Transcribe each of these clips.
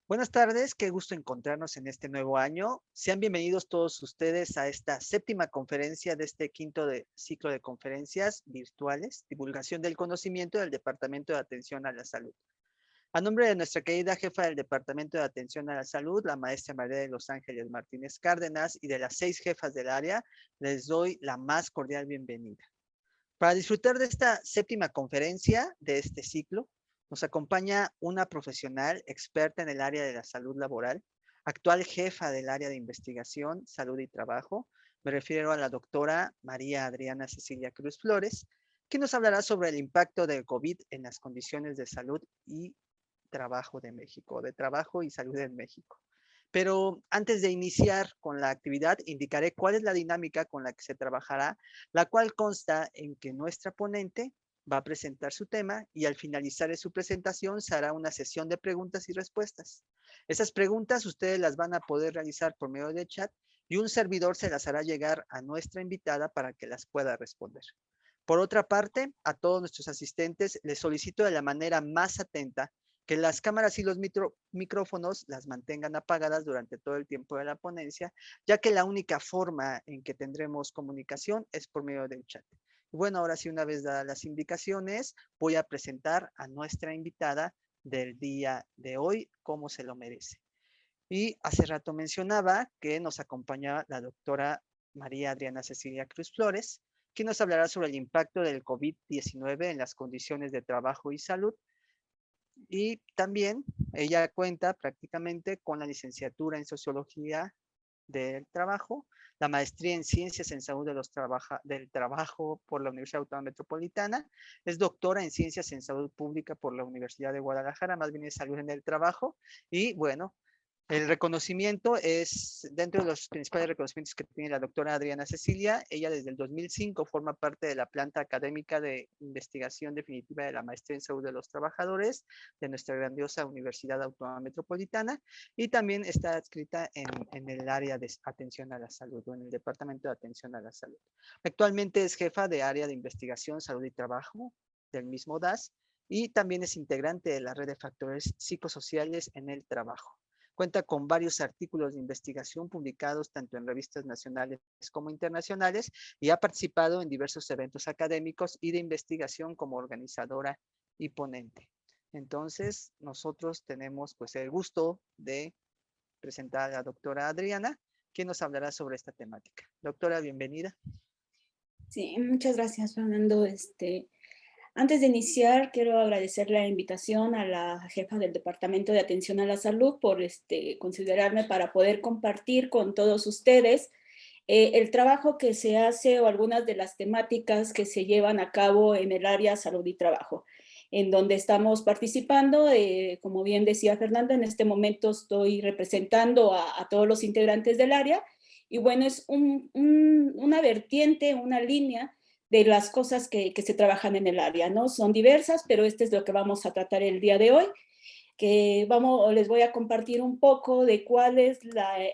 Buenas tardes, qué gusto encontrarnos en este nuevo año. Sean bienvenidos todos ustedes a esta séptima conferencia de este ciclo de conferencias virtuales, divulgación del conocimiento del Departamento de Atención a la Salud. A nombre de nuestra querida jefa del Departamento de Atención a la Salud, la maestra María de los Ángeles Martínez Cárdenas, y de las 6 jefas del área, les doy la más cordial bienvenida. Para disfrutar de esta séptima conferencia de este ciclo, nos acompaña una profesional experta en el área de la salud laboral, actual jefa del área de investigación, salud y trabajo. Me refiero a la doctora María Adriana Cecilia Cruz Flores, que nos hablará sobre el impacto del COVID en las condiciones de salud y trabajo de México, de trabajo y salud en México. Pero antes de iniciar con la actividad, indicaré cuál es la dinámica con la que se trabajará, la cual consta en que nuestra ponente va a presentar su tema y al finalizar de su presentación se hará una sesión de preguntas y respuestas. Esas preguntas ustedes las van a poder realizar por medio de chat y un servidor se las hará llegar a nuestra invitada para que las pueda responder. Por otra parte, a todos nuestros asistentes les solicito de la manera más atenta que las cámaras y los micrófonos las mantengan apagadas durante todo el tiempo de la ponencia, ya que la única forma en que tendremos comunicación es por medio del chat. Y bueno, ahora sí, una vez dadas las indicaciones, voy a presentar a nuestra invitada del día de hoy, como se lo merece. Y hace rato mencionaba que nos acompaña la doctora María Adriana Cecilia Cruz Flores, quien nos hablará sobre el impacto del COVID-19 en las condiciones de trabajo y salud. Y también ella cuenta prácticamente con la licenciatura en Sociología del Trabajo, la maestría en Ciencias en Salud del Trabajo por la Universidad Autónoma Metropolitana, es doctora en Ciencias en Salud Pública por la Universidad de Guadalajara, más bien es Salud en el Trabajo, y bueno, el reconocimiento es dentro de los principales reconocimientos que tiene la doctora Adriana Cecilia. Ella desde el 2005 forma parte de la planta académica de investigación definitiva de la maestría en salud de los trabajadores de nuestra grandiosa Universidad Autónoma Metropolitana y también está adscrita en el área de atención a la salud o en el departamento de atención a la salud. Actualmente es jefa de área de investigación, salud y trabajo del mismo DAS y también es integrante de la red de factores psicosociales en el trabajo. Cuenta con varios artículos de investigación publicados tanto en revistas nacionales como internacionales y ha participado en diversos eventos académicos y de investigación como organizadora y ponente. Entonces, nosotros tenemos pues el gusto de presentar a la doctora Adriana, quien nos hablará sobre esta temática. Doctora, bienvenida. Sí, muchas gracias, Fernando. Antes de iniciar, quiero agradecer la invitación a la jefa del Departamento de Atención a la Salud por considerarme para poder compartir con todos ustedes el trabajo que se hace o algunas de las temáticas que se llevan a cabo en el área salud y trabajo, en donde estamos participando. Como bien decía Fernando, en este momento estoy representando a todos los integrantes del área y bueno, es una vertiente, una línea de las cosas que se trabajan en el área, ¿no? Son diversas, pero este es lo que vamos a tratar el día de hoy, que les voy a compartir un poco de cuál es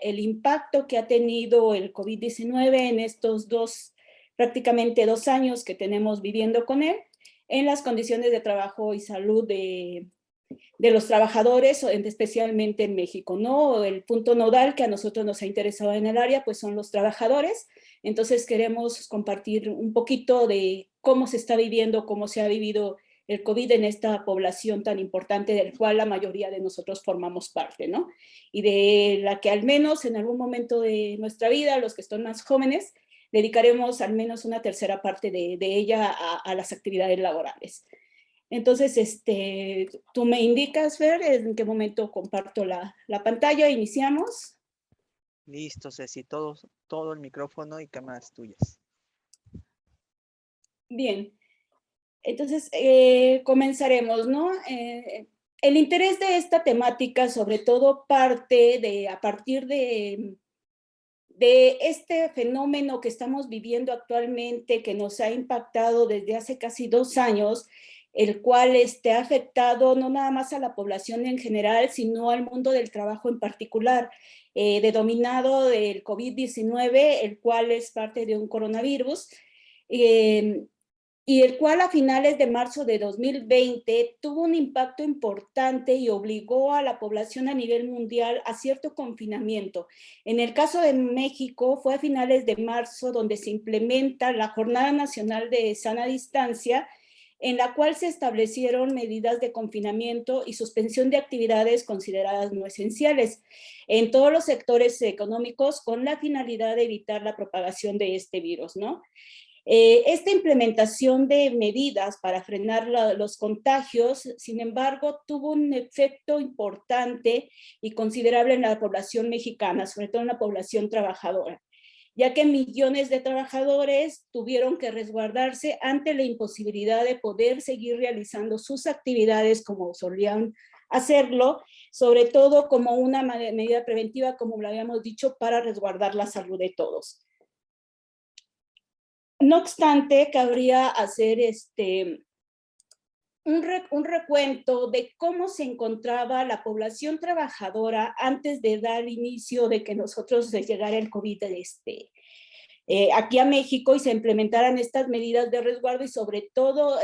el impacto que ha tenido el COVID-19 en estos prácticamente 2 años que tenemos viviendo con él, en las condiciones de trabajo y salud de los trabajadores, especialmente en México, ¿no? El punto nodal que a nosotros nos ha interesado en el área, pues son los trabajadores. Entonces queremos compartir un poquito de cómo se está viviendo, cómo se ha vivido el COVID en esta población tan importante del cual la mayoría de nosotros formamos parte, ¿no? Y de la que al menos en algún momento de nuestra vida, los que son más jóvenes, dedicaremos al menos una tercera parte de ella a las actividades laborales. Entonces, tú me indicas, Fer, en qué momento comparto la pantalla. Iniciamos. Listo, Ceci, todo el micrófono y cámaras tuyas. Bien, entonces comenzaremos, ¿no? El interés de esta temática, sobre todo, parte a partir de este fenómeno que estamos viviendo actualmente, que nos ha impactado desde hace casi 2 años, el cual ha afectado no nada más a la población en general, sino al mundo del trabajo en particular, denominado del COVID-19, el cual es parte de un coronavirus. y el cual a finales de marzo de 2020 tuvo un impacto importante y obligó a la población a nivel mundial a cierto confinamiento. En el caso de México fue a finales de marzo donde se implementa la Jornada Nacional de Sana Distancia, en la cual se establecieron medidas de confinamiento y suspensión de actividades consideradas no esenciales en todos los sectores económicos con la finalidad de evitar la propagación de este virus, ¿no? Esta implementación de medidas para frenar los contagios, sin embargo, tuvo un efecto importante y considerable en la población mexicana, sobre todo en la población trabajadora, ya que millones de trabajadores tuvieron que resguardarse ante la imposibilidad de poder seguir realizando sus actividades como solían hacerlo, sobre todo como una medida preventiva, como lo habíamos dicho, para resguardar la salud de todos. No obstante, cabría hacer un recuento de cómo se encontraba la población trabajadora antes de dar inicio de que nosotros llegara el COVID aquí a México y se implementaran estas medidas de resguardo y sobre todo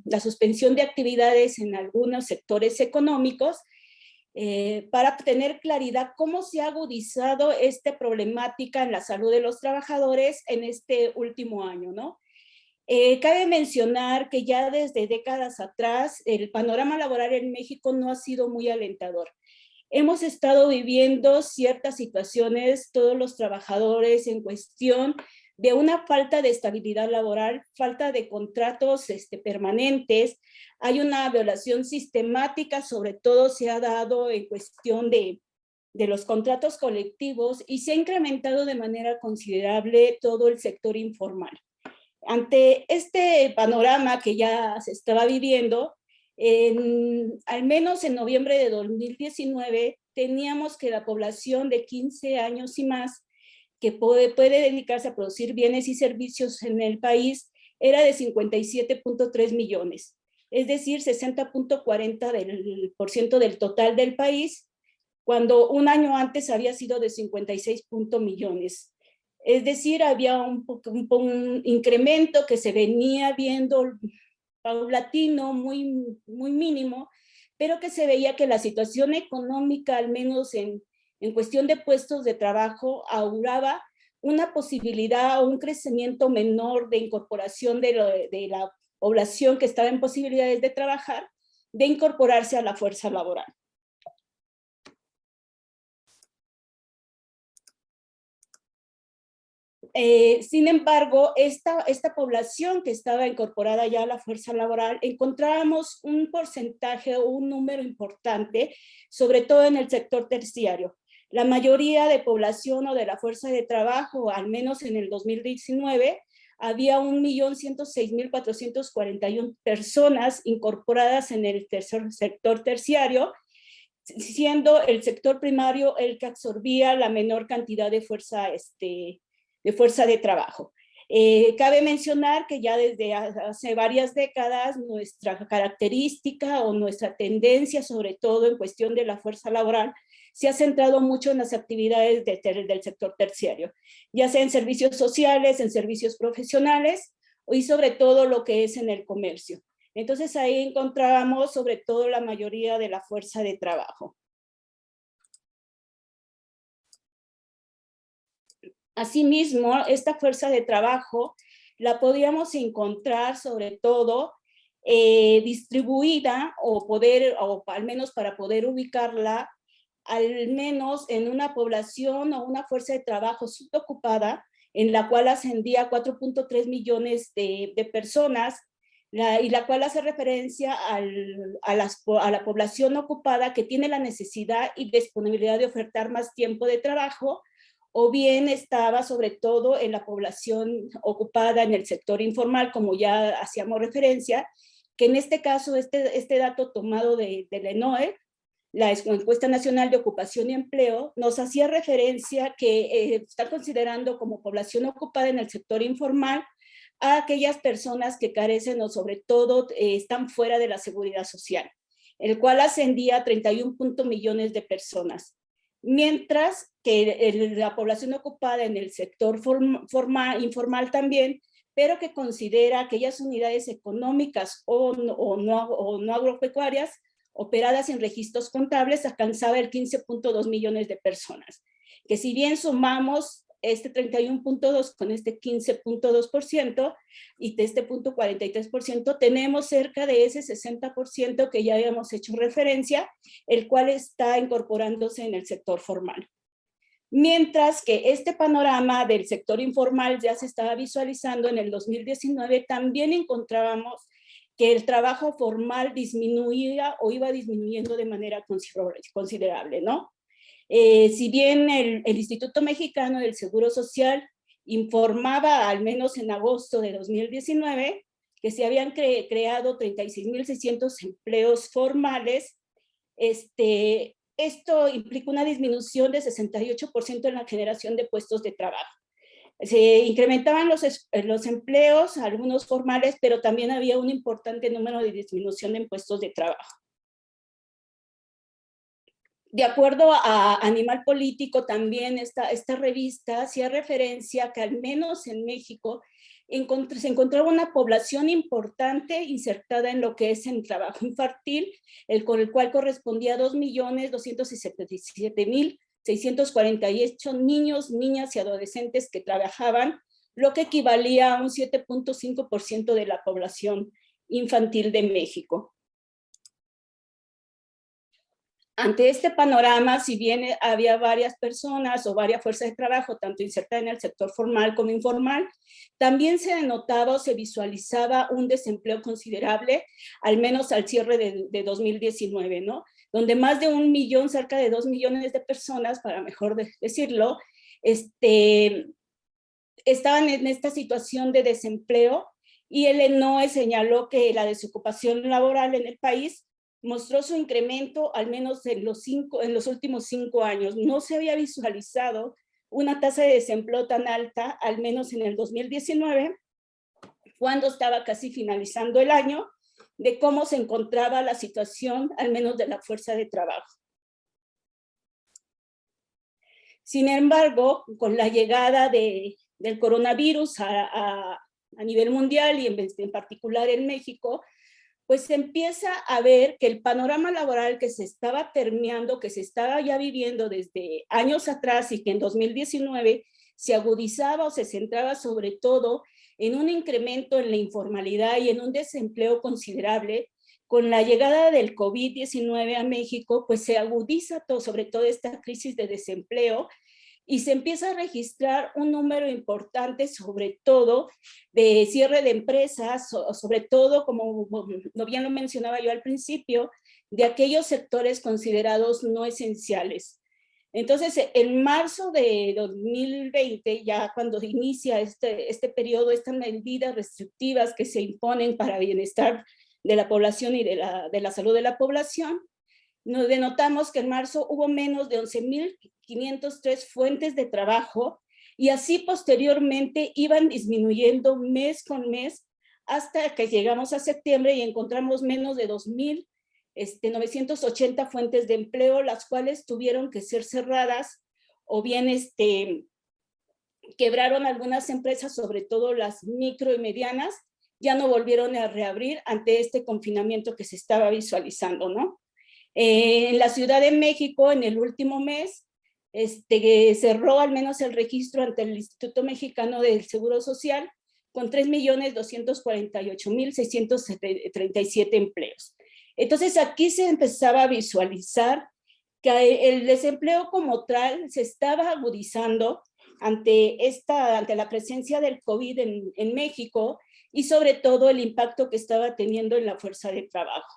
la suspensión de actividades en algunos sectores económicos, para tener claridad cómo se ha agudizado esta problemática en la salud de los trabajadores en este último año, ¿no? Cabe mencionar que ya desde décadas atrás el panorama laboral en México no ha sido muy alentador. Hemos estado viviendo ciertas situaciones, todos los trabajadores, en cuestión de una falta de estabilidad laboral, falta de contratos permanentes. Hay una violación sistemática, sobre todo se ha dado en cuestión de los contratos colectivos y se ha incrementado de manera considerable todo el sector informal. Ante este panorama que ya se estaba viviendo, al menos en noviembre de 2019, teníamos que la población de 15 años y más que puede dedicarse a producir bienes y servicios en el país era de 57.3 millones, es decir, 60.40% del total del país, cuando un año antes había sido de 56 millones. Es decir, había un incremento que se venía viendo paulatino, muy mínimo, pero que se veía que la situación económica, al menos en cuestión de puestos de trabajo, auguraba una posibilidad o un crecimiento menor de incorporación de la población que estaba en posibilidades de trabajar, de incorporarse a la fuerza laboral. Sin embargo, esta población que estaba incorporada ya a la fuerza laboral, encontrábamos un porcentaje o un número importante, sobre todo en el sector terciario. La mayoría de población o de la fuerza de trabajo, al menos en el 2019, había 1.106.441 personas incorporadas en el sector terciario, siendo el sector primario el que absorbía la menor cantidad de fuerza de trabajo. Cabe mencionar que ya desde hace varias décadas nuestra característica o nuestra tendencia, sobre todo en cuestión de la fuerza laboral, se ha centrado mucho en las actividades del sector terciario, ya sea en servicios sociales, en servicios profesionales y sobre todo lo que es en el comercio. Entonces ahí encontrábamos sobre todo la mayoría de la fuerza de trabajo. Asimismo, esta fuerza de trabajo la podíamos encontrar sobre todo distribuida o al menos para poder ubicarla, al menos en una población o una fuerza de trabajo subocupada, en la cual ascendía a 4.3 millones de personas, y la cual hace referencia a la población ocupada que tiene la necesidad y disponibilidad de ofertar más tiempo de trabajo, o bien estaba sobre todo en la población ocupada en el sector informal, como ya hacíamos referencia, que en este caso, este dato tomado de la ENOE, la Encuesta Nacional de Ocupación y Empleo, nos hacía referencia que está considerando como población ocupada en el sector informal a aquellas personas que carecen o sobre todo están fuera de la seguridad social, el cual ascendía a 31 millones de personas. Mientras que la población ocupada en el sector informal también pero que considera aquellas unidades económicas o no agropecuarias operadas en registros contables alcanzaba el 15.2 millones de personas, que si bien sumamos este 31.2 con este 15.2% y de este 0.43%, tenemos cerca de ese 60% que ya habíamos hecho referencia, el cual está incorporándose en el sector formal. Mientras que este panorama del sector informal ya se estaba visualizando en el 2019, también encontrábamos que el trabajo formal disminuía o iba disminuyendo de manera considerable, ¿no? Si bien el Instituto Mexicano del Seguro Social informaba, al menos en agosto de 2019, que se habían creado 36.600 empleos formales, esto implica una disminución de 68% en la generación de puestos de trabajo. Se incrementaban los empleos, algunos formales, pero también había un importante número de disminución en puestos de trabajo. De acuerdo a Animal Político, también esta revista hacía referencia que al menos en México se encontraba una población importante insertada en lo que es el trabajo infantil, con el cual correspondía a 2.277.648 niños, niñas y adolescentes que trabajaban, lo que equivalía a un 7.5% de la población infantil de México. Ante este panorama, si bien había varias personas o varias fuerzas de trabajo, tanto insertadas en el sector formal como informal, también se denotaba o se visualizaba un desempleo considerable, al menos al cierre de 2019, ¿no? Donde más de 1 millón, cerca de 2 millones de personas, para mejor decirlo, estaban en esta situación de desempleo, y el ENOE señaló que la desocupación laboral en el país mostró su incremento al menos en los últimos 5 años. No se había visualizado una tasa de desempleo tan alta, al menos en el 2019, cuando estaba casi finalizando el año, de cómo se encontraba la situación, al menos de la fuerza de trabajo. Sin embargo, con la llegada del coronavirus a nivel mundial y en particular en México, pues se empieza a ver que el panorama laboral que se estaba permeando, que se estaba ya viviendo desde años atrás y que en 2019 se agudizaba o se centraba sobre todo en un incremento en la informalidad y en un desempleo considerable. Con la llegada del COVID-19 a México, pues se agudiza sobre todo esta crisis de desempleo, y se empieza a registrar un número importante, sobre todo, de cierre de empresas, sobre todo, como bien lo mencionaba yo al principio, de aquellos sectores considerados no esenciales. Entonces, en marzo de 2020, ya cuando inicia este periodo, estas medidas restrictivas que se imponen para bienestar de la población y de la salud de la población, nos denotamos que en marzo hubo menos de 11.503 fuentes de trabajo, y así posteriormente iban disminuyendo mes con mes hasta que llegamos a septiembre y encontramos menos de 2.980 fuentes de empleo, las cuales tuvieron que ser cerradas o bien quebraron algunas empresas, sobre todo las micro y medianas, ya no volvieron a reabrir ante este confinamiento que se estaba visualizando, ¿no? En la Ciudad de México, en el último mes, cerró al menos el registro ante el Instituto Mexicano del Seguro Social con 3.248.637 empleos. Entonces, aquí se empezaba a visualizar que el desempleo como tal se estaba agudizando ante la presencia del COVID en México, y sobre todo el impacto que estaba teniendo en la fuerza de trabajo.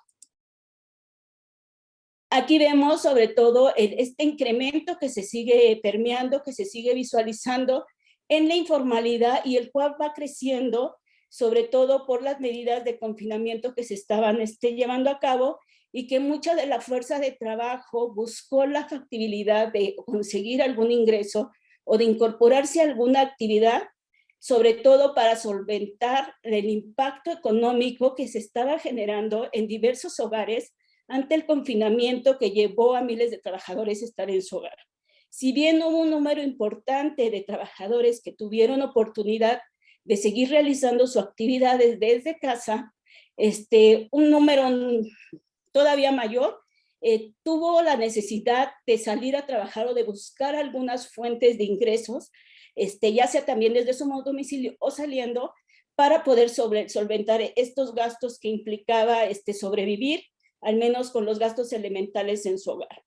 Aquí vemos sobre todo este incremento que se sigue permeando, que se sigue visualizando en la informalidad, y el cual va creciendo, sobre todo por las medidas de confinamiento que se estaban llevando a cabo, y que mucha de la fuerza de trabajo buscó la factibilidad de conseguir algún ingreso o de incorporarse a alguna actividad, sobre todo para solventar el impacto económico que se estaba generando en diversos hogares ante el confinamiento que llevó a miles de trabajadores a estar en su hogar. Si bien hubo un número importante de trabajadores que tuvieron oportunidad de seguir realizando sus actividades desde casa, un número todavía mayor tuvo la necesidad de salir a trabajar o de buscar algunas fuentes de ingresos, ya sea también desde su domicilio o saliendo, para poder solventar estos gastos que implicaba sobrevivir, al menos con los gastos elementales en su hogar.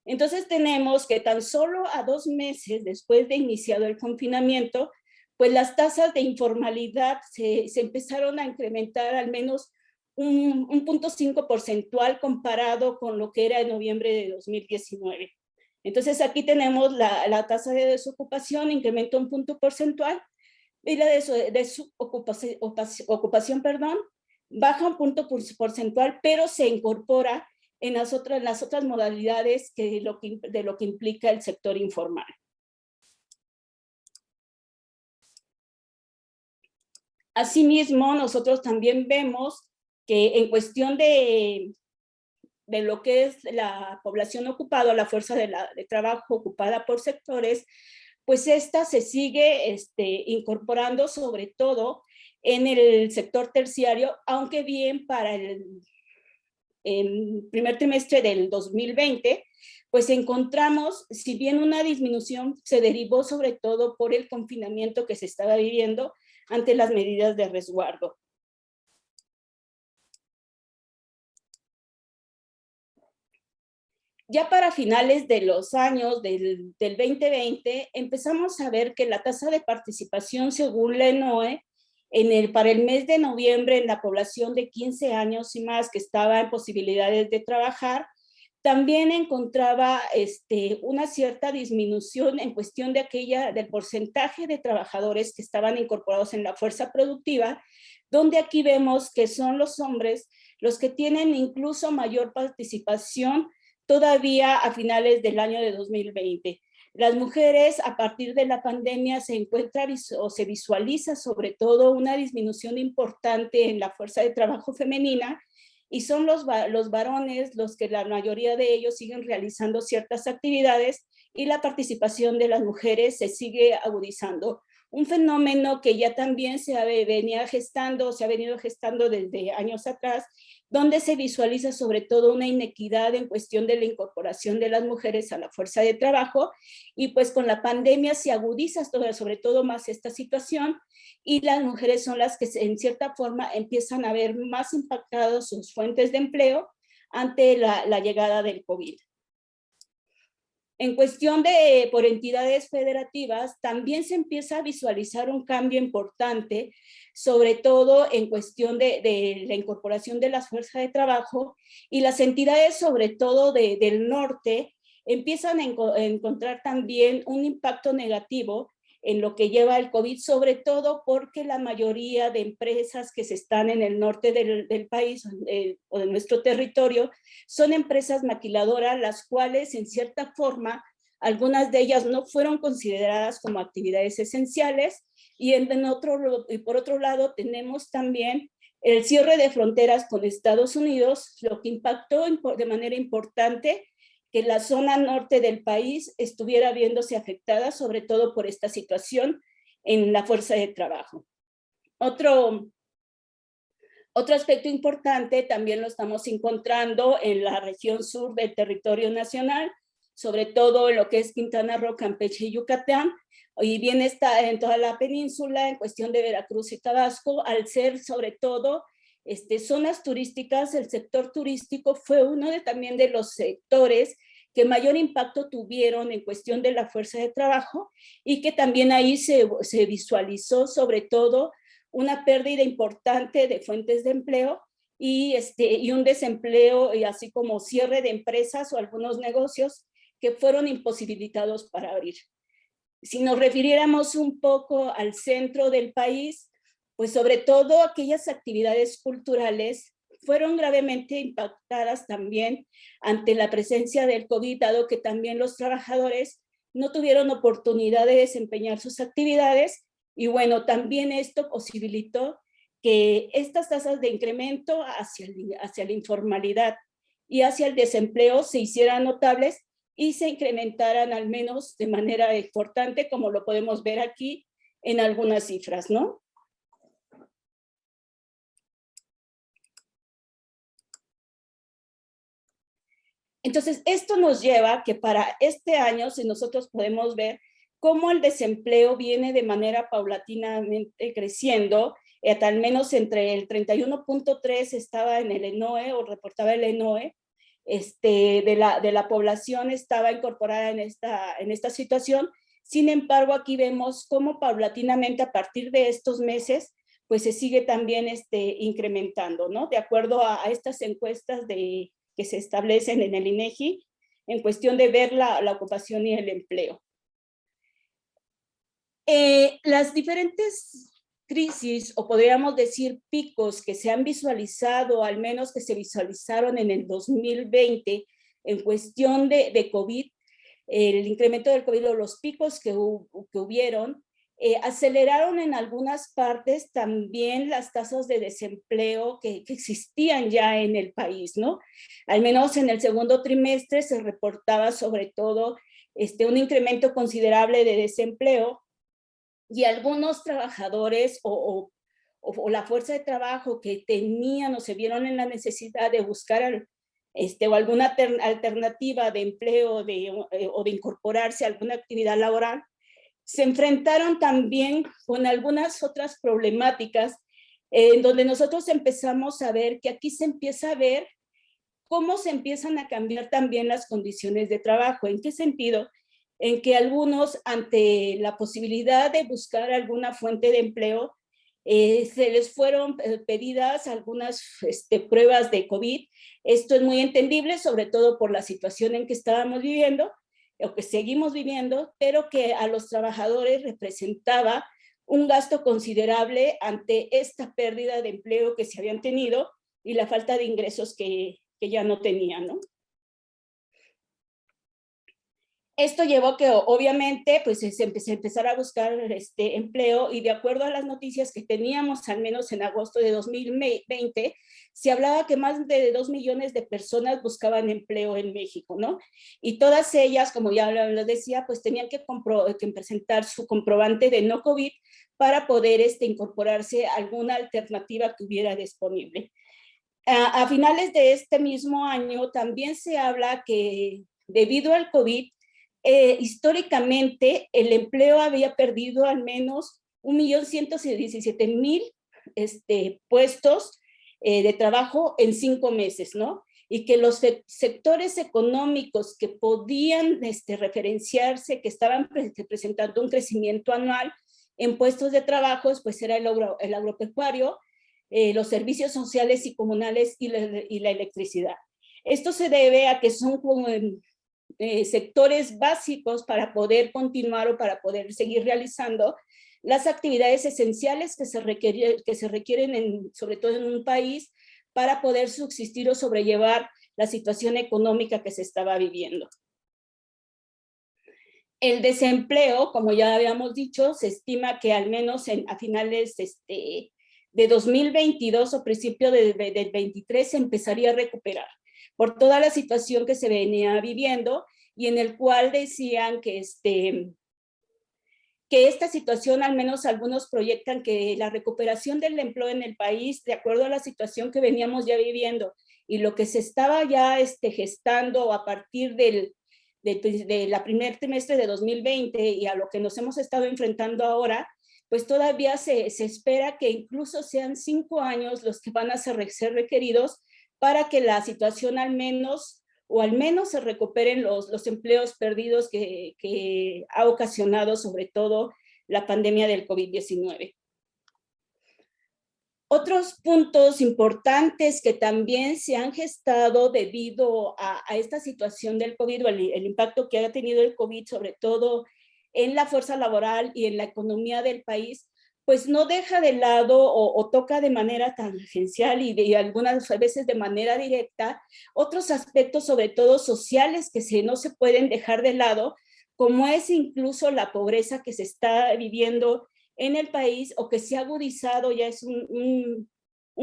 Entonces tenemos que tan solo a 2 meses después de iniciado el confinamiento, pues las tasas de informalidad se empezaron a incrementar al menos un 0.5 porcentual comparado con lo que era en noviembre de 2019. Entonces aquí tenemos la tasa de desocupación, incrementa un punto porcentual, y la desocupación, baja un punto porcentual, pero se incorpora en las otras modalidades de lo que implica el sector informal. Asimismo, nosotros también vemos que en cuestión de lo que es la población ocupada, la fuerza de trabajo ocupada por sectores, pues esta se sigue incorporando sobre todo en el sector terciario, aunque bien para el primer trimestre del 2020, pues encontramos, si bien una disminución se derivó sobre todo por el confinamiento que se estaba viviendo ante las medidas de resguardo. Ya para finales de los años del 2020, empezamos a ver que la tasa de participación según la ENOE, para el mes de noviembre en la población de 15 años y más que estaba en posibilidades de trabajar, también encontraba una cierta disminución en cuestión del porcentaje de trabajadores que estaban incorporados en la fuerza productiva, donde aquí vemos que son los hombres los que tienen incluso mayor participación todavía a finales del año de 2020. Las mujeres a partir de la pandemia se encuentran o se visualiza sobre todo una disminución importante en la fuerza de trabajo femenina, y son los varones los que la mayoría de ellos siguen realizando ciertas actividades, y la participación de las mujeres se sigue agudizando. Un fenómeno que ya también se ha venido gestando desde años atrás, donde se visualiza sobre todo una inequidad en cuestión de la incorporación de las mujeres a la fuerza de trabajo, y pues con la pandemia se agudiza sobre todo más esta situación, y las mujeres son las que en cierta forma empiezan a ver más impactadas sus fuentes de empleo ante la llegada del COVID. En cuestión por entidades federativas, también se empieza a visualizar un cambio importante, sobre todo en cuestión de la incorporación de las fuerzas de trabajo, y las entidades, sobre todo del norte, empiezan a encontrar también un impacto negativo en lo que lleva el COVID, sobre todo porque la mayoría de empresas que se están en el norte del país o de nuestro territorio son empresas maquiladoras, las cuales en cierta forma, algunas de ellas no fueron consideradas como actividades esenciales, y por otro lado tenemos también el cierre de fronteras con Estados Unidos, lo que impactó de manera importante que la zona norte del país estuviera viéndose afectada, sobre todo por esta situación en la fuerza de trabajo. Otro aspecto importante también lo estamos encontrando en la región sur del territorio nacional, sobre todo en lo que es Quintana Roo, Campeche y Yucatán, y bien está en toda la península, en cuestión de Veracruz y Tabasco, al ser sobre todo zonas turísticas. El sector turístico fue uno también de los sectores que mayor impacto tuvieron en cuestión de la fuerza de trabajo, y que también ahí se visualizó sobre todo una pérdida importante de fuentes de empleo y un desempleo, y así como cierre de empresas o algunos negocios que fueron imposibilitados para abrir. Si nos refiriéramos un poco al centro del país, pues sobre todo aquellas actividades culturales fueron gravemente impactadas también ante la presencia del COVID, dado que también los trabajadores no tuvieron oportunidad de desempeñar sus actividades, y bueno, también esto posibilitó que estas tasas de incremento hacia la informalidad y hacia el desempleo se hicieran notables y se incrementaran al menos de manera importante, como lo podemos ver aquí en algunas cifras, ¿no? Entonces, esto nos lleva que para este año, si nosotros podemos ver cómo el desempleo viene de manera paulatinamente creciendo, al menos entre el 31.3 estaba en el ENOE, o reportaba el ENOE, de la población estaba incorporada en esta situación. Sin embargo, aquí vemos cómo paulatinamente a partir de estos meses, pues se sigue también incrementando, ¿no? De acuerdo a estas encuestas que se establecen en el INEGI, en cuestión de ver la ocupación y el empleo. Las diferentes crisis, o podríamos decir picos, que se han visualizado, al menos que se visualizaron en el 2020, en cuestión de COVID, el incremento del COVID o los picos que hubieron, aceleraron en algunas partes también las tasas de desempleo que existían ya en el país, ¿no? Al menos en el segundo trimestre se reportaba sobre todo un incremento considerable de desempleo, y algunos trabajadores o la fuerza de trabajo que tenían o se vieron en la necesidad de buscar o alguna alternativa de empleo o de incorporarse a alguna actividad laboral, se enfrentaron también con algunas otras problemáticas en donde nosotros empezamos a ver que aquí se empieza a ver cómo se empiezan a cambiar también las condiciones de trabajo. ¿En qué sentido? En que algunos, ante la posibilidad de buscar alguna fuente de empleo, se les fueron pedidas algunas pruebas de COVID. Esto es muy entendible, sobre todo por la situación en que estábamos viviendo, o que seguimos viviendo, pero que a los trabajadores representaba un gasto considerable ante esta pérdida de empleo que se habían tenido y la falta de ingresos que ya no tenían, ¿no? Esto llevó que obviamente pues se empezara a buscar empleo, y de acuerdo a las noticias que teníamos, al menos en agosto de 2020, se hablaba que más de 2 millones de personas buscaban empleo en México, ¿no? Y todas ellas, como ya lo decía, pues tenían que presentar su comprobante de no COVID para poder incorporarse a alguna alternativa que hubiera disponible. A finales de este mismo año también se habla que debido al COVID, históricamente el empleo había perdido al menos 1.117.000 puestos de trabajo en 5 meses, ¿no? Y que los sectores económicos que podían referenciarse, que estaban presentando un crecimiento anual en puestos de trabajo, pues era el agropecuario, los servicios sociales y comunales y la electricidad. Esto se debe a que son como sectores básicos para poder continuar o para poder seguir realizando las actividades esenciales que se requieren sobre todo en un país para poder subsistir o sobrellevar la situación económica que se estaba viviendo. El desempleo, como ya habíamos dicho, se estima que al menos a finales de 2022 o principio del 23 se empezaría a recuperar por toda la situación que se venía viviendo, y en el cual decían que esta situación, al menos algunos proyectan que la recuperación del empleo en el país, de acuerdo a la situación que veníamos ya viviendo y lo que se estaba ya gestando a partir de la primer trimestre de 2020 y a lo que nos hemos estado enfrentando ahora, pues todavía se espera que incluso sean 5 años los que van a ser requeridos para que la situación al menos se recuperen los empleos perdidos que ha ocasionado sobre todo la pandemia del COVID-19. Otros puntos importantes que también se han gestado debido a esta situación del COVID, o el impacto que ha tenido el COVID, sobre todo en la fuerza laboral y en la economía del país, pues no deja de lado o toca de manera tangencial y algunas veces de manera directa otros aspectos, sobre todo sociales, que no se pueden dejar de lado, como es incluso la pobreza que se está viviendo en el país o que se ha agudizado, ya es un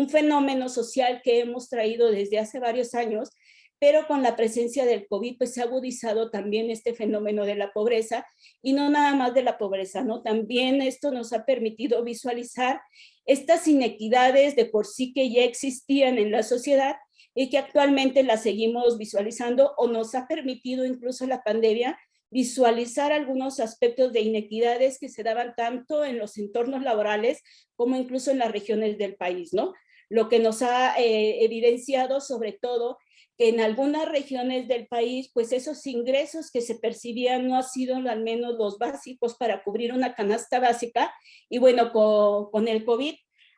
fenómeno social que hemos traído desde hace varios años, pero con la presencia del COVID, pues se ha agudizado también este fenómeno de la pobreza, y no nada más de la pobreza, ¿no? También esto nos ha permitido visualizar estas inequidades de por sí que ya existían en la sociedad y que actualmente la seguimos visualizando o nos ha permitido incluso la pandemia visualizar algunos aspectos de inequidades que se daban tanto en los entornos laborales como incluso en las regiones del país, ¿no? Lo que nos ha evidenciado sobre todo que en algunas regiones del país, pues esos ingresos que se percibían no han sido al menos los básicos para cubrir una canasta básica, y bueno, con el COVID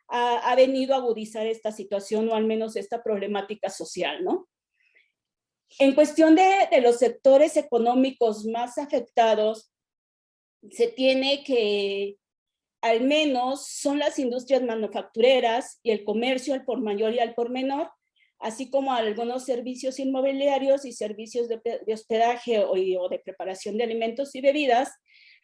ha venido a agudizar esta situación o al menos esta problemática social, ¿no? En cuestión de los sectores económicos más afectados, se tiene que al menos son las industrias manufactureras y el comercio al por mayor y al por menor, así como algunos servicios inmobiliarios y servicios de hospedaje o de preparación de alimentos y bebidas,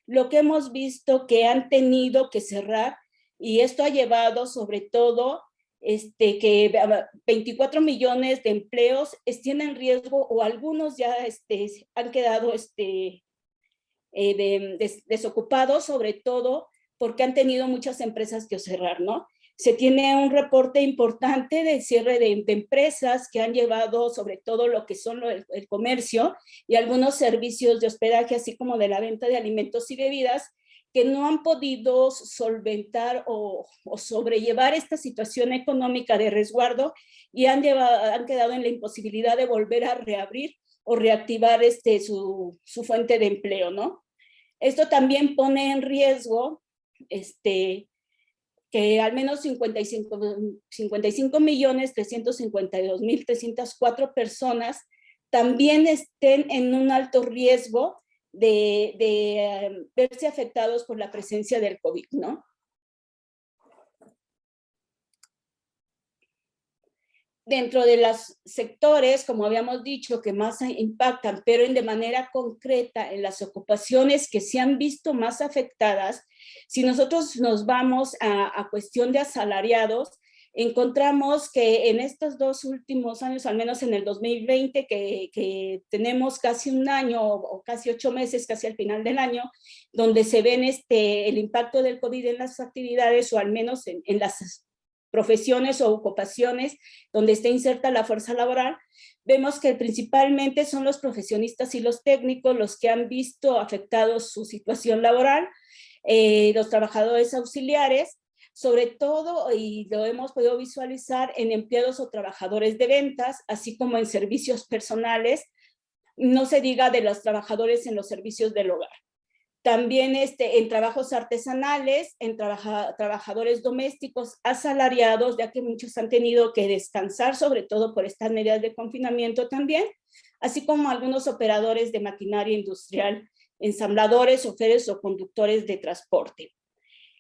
lo que hemos visto que han tenido que cerrar, y esto ha llevado sobre todo que 24 millones de empleos estén en riesgo o algunos ya han quedado desocupados, sobre todo porque han tenido muchas empresas que cerrar, ¿no? Se tiene un reporte importante de cierre de empresas que han llevado sobre todo lo que son el comercio y algunos servicios de hospedaje, así como de la venta de alimentos y bebidas, que no han podido solventar o sobrellevar esta situación económica de resguardo y han quedado en la imposibilidad de volver a reabrir o reactivar su fuente de empleo, ¿no? Esto también pone en riesgo que al menos 55.352.304 personas también estén en un alto riesgo de verse afectados por la presencia del COVID, ¿no? Dentro de los sectores, como habíamos dicho, que más impactan, pero de manera concreta en las ocupaciones que se han visto más afectadas, si nosotros nos vamos a cuestión de asalariados, encontramos que en estos 2 últimos años, al menos en el 2020, que tenemos casi un año o casi 8 meses, casi al final del año, donde se ven el impacto del COVID en las actividades o al menos en las profesiones o ocupaciones donde está inserta la fuerza laboral, vemos que principalmente son los profesionistas y los técnicos los que han visto afectados su situación laboral, los trabajadores auxiliares, sobre todo, y lo hemos podido visualizar en empleados o trabajadores de ventas, así como en servicios personales, no se diga de los trabajadores en los servicios del hogar. También en trabajos artesanales, en trabajadores domésticos asalariados, ya que muchos han tenido que descansar, sobre todo por estas medidas de confinamiento también, así como algunos operadores de maquinaria industrial, ensambladores, choferes o conductores de transporte.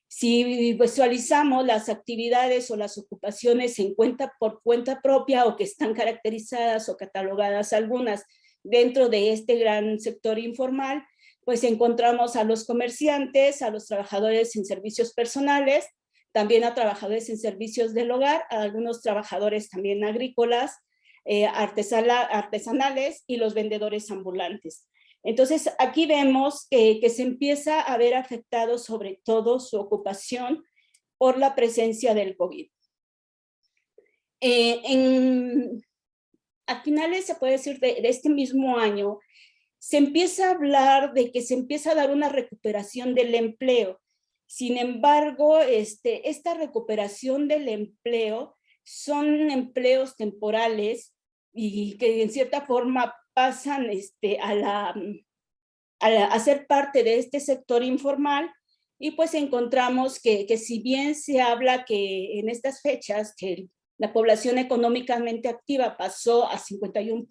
Si visualizamos las actividades o las ocupaciones por cuenta propia o que están caracterizadas o catalogadas algunas dentro de este gran sector informal, pues encontramos a los comerciantes, a los trabajadores en servicios personales, también a trabajadores en servicios del hogar, a algunos trabajadores también agrícolas, artesanales y los vendedores ambulantes. Entonces, aquí vemos que se empieza a ver afectado sobre todo su ocupación por la presencia del COVID. A finales, se puede decir, de este mismo año, se empieza a hablar de que se empieza a dar una recuperación del empleo. Sin embargo, esta recuperación del empleo son empleos temporales y que en cierta forma pasan a ser parte de este sector informal, y pues encontramos que si bien se habla que en estas fechas que la población económicamente activa pasó a 51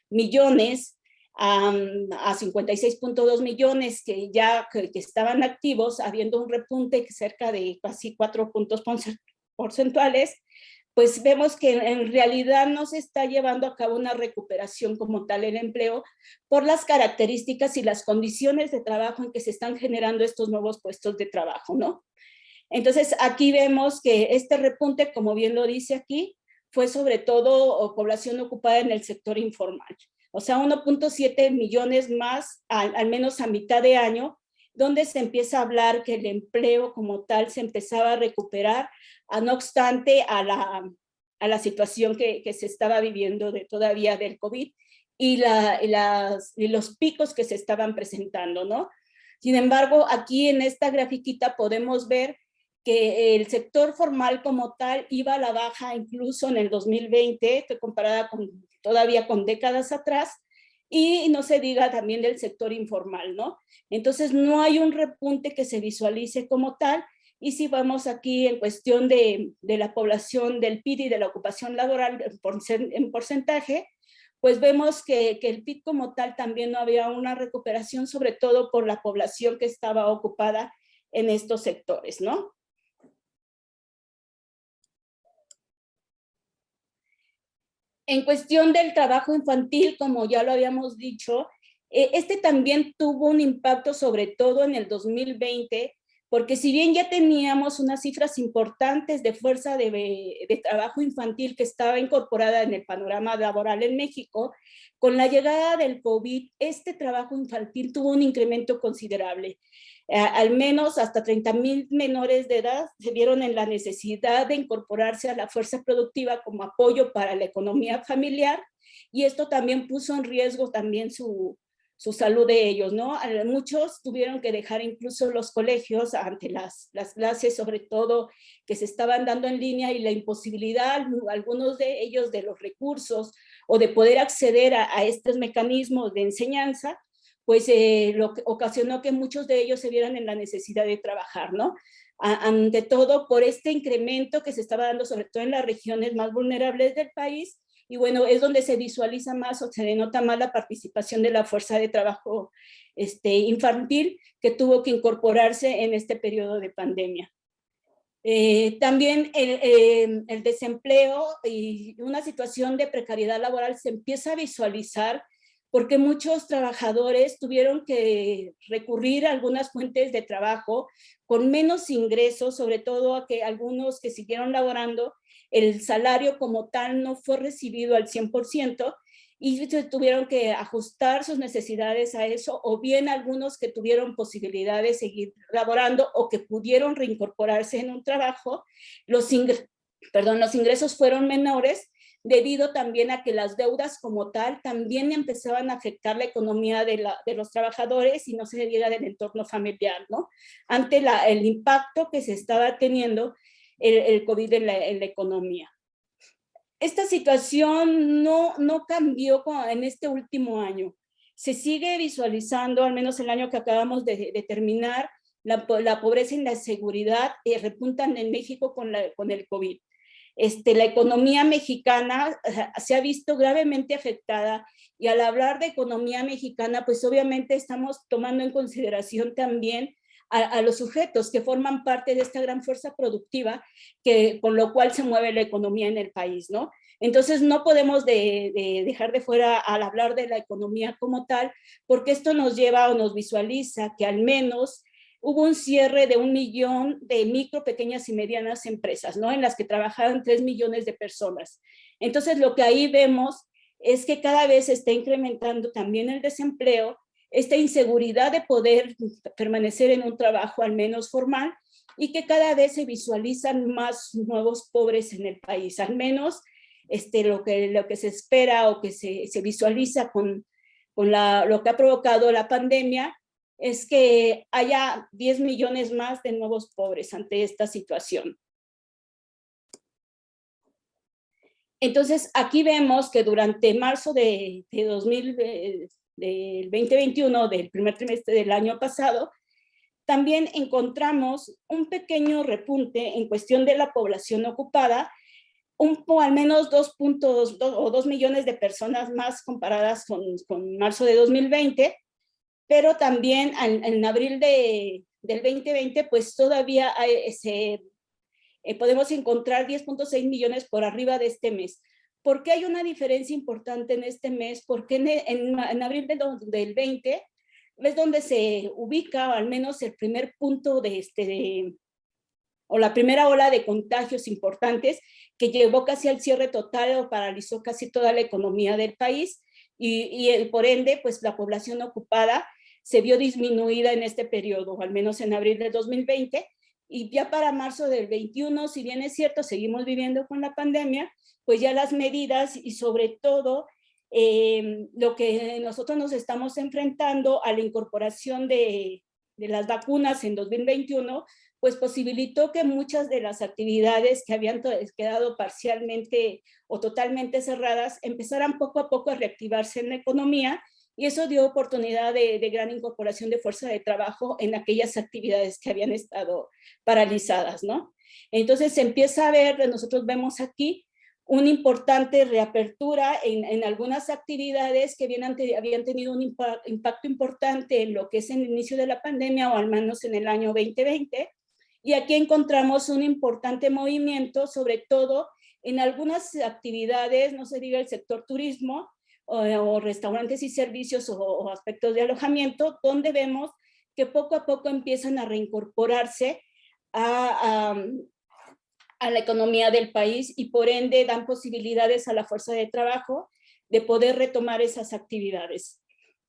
millones, a 56.2 millones que ya que estaban activos, habiendo un repunte cerca de casi 4 puntos porcentuales, pues vemos que en realidad no se está llevando a cabo una recuperación como tal el empleo por las características y las condiciones de trabajo en que se están generando estos nuevos puestos de trabajo, ¿no? Entonces, aquí vemos que este repunte, como bien lo dice aquí, fue sobre todo población ocupada en el sector informal. O sea, 1.7 millones más, al menos a mitad de año, donde se empieza a hablar que el empleo como tal se empezaba a recuperar, no obstante a a la situación que se estaba viviendo todavía del COVID y los picos que se estaban presentando, ¿no? Sin embargo, aquí en esta grafiquita podemos ver que el sector formal como tal iba a la baja incluso en el 2020, comparada todavía con décadas atrás, y no se diga también del sector informal, ¿no? Entonces no hay un repunte que se visualice como tal, y si vamos aquí en cuestión de la población del PIB y de la ocupación laboral en porcentaje, pues vemos que el PIB como tal también no había una recuperación, sobre todo por la población que estaba ocupada en estos sectores, ¿no? En cuestión del trabajo infantil, como ya lo habíamos dicho, este también tuvo un impacto sobre todo en el 2020, porque si bien ya teníamos unas cifras importantes de fuerza de trabajo infantil que estaba incorporada en el panorama laboral en México, con la llegada del COVID, este trabajo infantil tuvo un incremento considerable. Al menos hasta 30,000 menores de edad se vieron en la necesidad de incorporarse a la fuerza productiva como apoyo para la economía familiar, y esto también puso en riesgo también su salud de ellos, ¿no? Muchos tuvieron que dejar incluso los colegios ante las clases, sobre todo que se estaban dando en línea, y la imposibilidad, algunos de ellos, de los recursos o de poder acceder a estos mecanismos de enseñanza, pues lo que ocasionó que muchos de ellos se vieran en la necesidad de trabajar, ¿no? Ante todo por este incremento que se estaba dando sobre todo en las regiones más vulnerables del país, y bueno, es donde se visualiza más o se denota más la participación de la fuerza de trabajo infantil que tuvo que incorporarse en este periodo de pandemia. También el desempleo y una situación de precariedad laboral se empieza a visualizar porque muchos trabajadores tuvieron que recurrir a algunas fuentes de trabajo con menos ingresos, sobre todo a que algunos que siguieron laborando, el salario como tal no fue recibido al 100%, y se tuvieron que ajustar sus necesidades a eso, o bien algunos que tuvieron posibilidad de seguir laborando o que pudieron reincorporarse en un trabajo, los ingresos fueron menores, debido también a que las deudas como tal también empezaban a afectar la economía de los trabajadores, y no se diga del entorno familiar, ¿no? Ante el impacto que se estaba teniendo el COVID en la economía. Esta situación no cambió en este último año. Se sigue visualizando, al menos el año que acabamos de terminar, la pobreza y la inseguridad repuntan en México con el COVID. La economía mexicana se ha visto gravemente afectada, y al hablar de economía mexicana, pues obviamente estamos tomando en consideración también a los sujetos que forman parte de esta gran fuerza productiva con lo cual se mueve la economía en el país, ¿no? Entonces no podemos dejar de fuera al hablar de la economía como tal, porque esto nos lleva o nos visualiza que al menos hubo un cierre de 1 millón de micro, pequeñas y medianas empresas, ¿no? En las que trabajaban 3 millones de personas. Entonces lo que ahí vemos es que cada vez se está incrementando también el desempleo, esta inseguridad de poder permanecer en un trabajo al menos formal, y que cada vez se visualizan más nuevos pobres en el país. Al menos lo que se espera o que se visualiza con lo que ha provocado la pandemia es que haya 10 millones más de nuevos pobres ante esta situación. Entonces, aquí vemos que durante marzo del 2021, del primer trimestre del año pasado, también encontramos un pequeño repunte en cuestión de la población ocupada, al menos 2 millones de personas más comparadas con marzo de 2020, pero también en abril del 2020, pues todavía podemos encontrar 10.6 millones por arriba de este mes. ¿Por qué hay una diferencia importante en este mes? Porque en abril del 20 es donde se ubica, o al menos el primer punto o la primera ola de contagios importantes que llevó casi al cierre total o paralizó casi toda la economía del país, y por ende, pues la población ocupada se vio disminuida en este periodo, al menos en abril de 2020, y ya para marzo del 21, si bien es cierto, seguimos viviendo con la pandemia, pues ya las medidas y sobre todo lo que nosotros nos estamos enfrentando a la incorporación de las vacunas en 2021, pues posibilitó que muchas de las actividades que habían quedado parcialmente o totalmente cerradas empezaran poco a poco a reactivarse en la economía, y eso dio oportunidad de gran incorporación de fuerza de trabajo en aquellas actividades que habían estado paralizadas, ¿no? Entonces se empieza a ver, nosotros vemos aquí, una importante reapertura en algunas actividades que habían tenido un impacto importante en lo que es el inicio de la pandemia, o al menos en el año 2020. Y aquí encontramos un importante movimiento, sobre todo en algunas actividades, no se diga el sector turismo, o restaurantes y servicios, o aspectos de alojamiento, donde vemos que poco a poco empiezan a reincorporarse a la economía del país, y por ende dan posibilidades a la fuerza de trabajo de poder retomar esas actividades.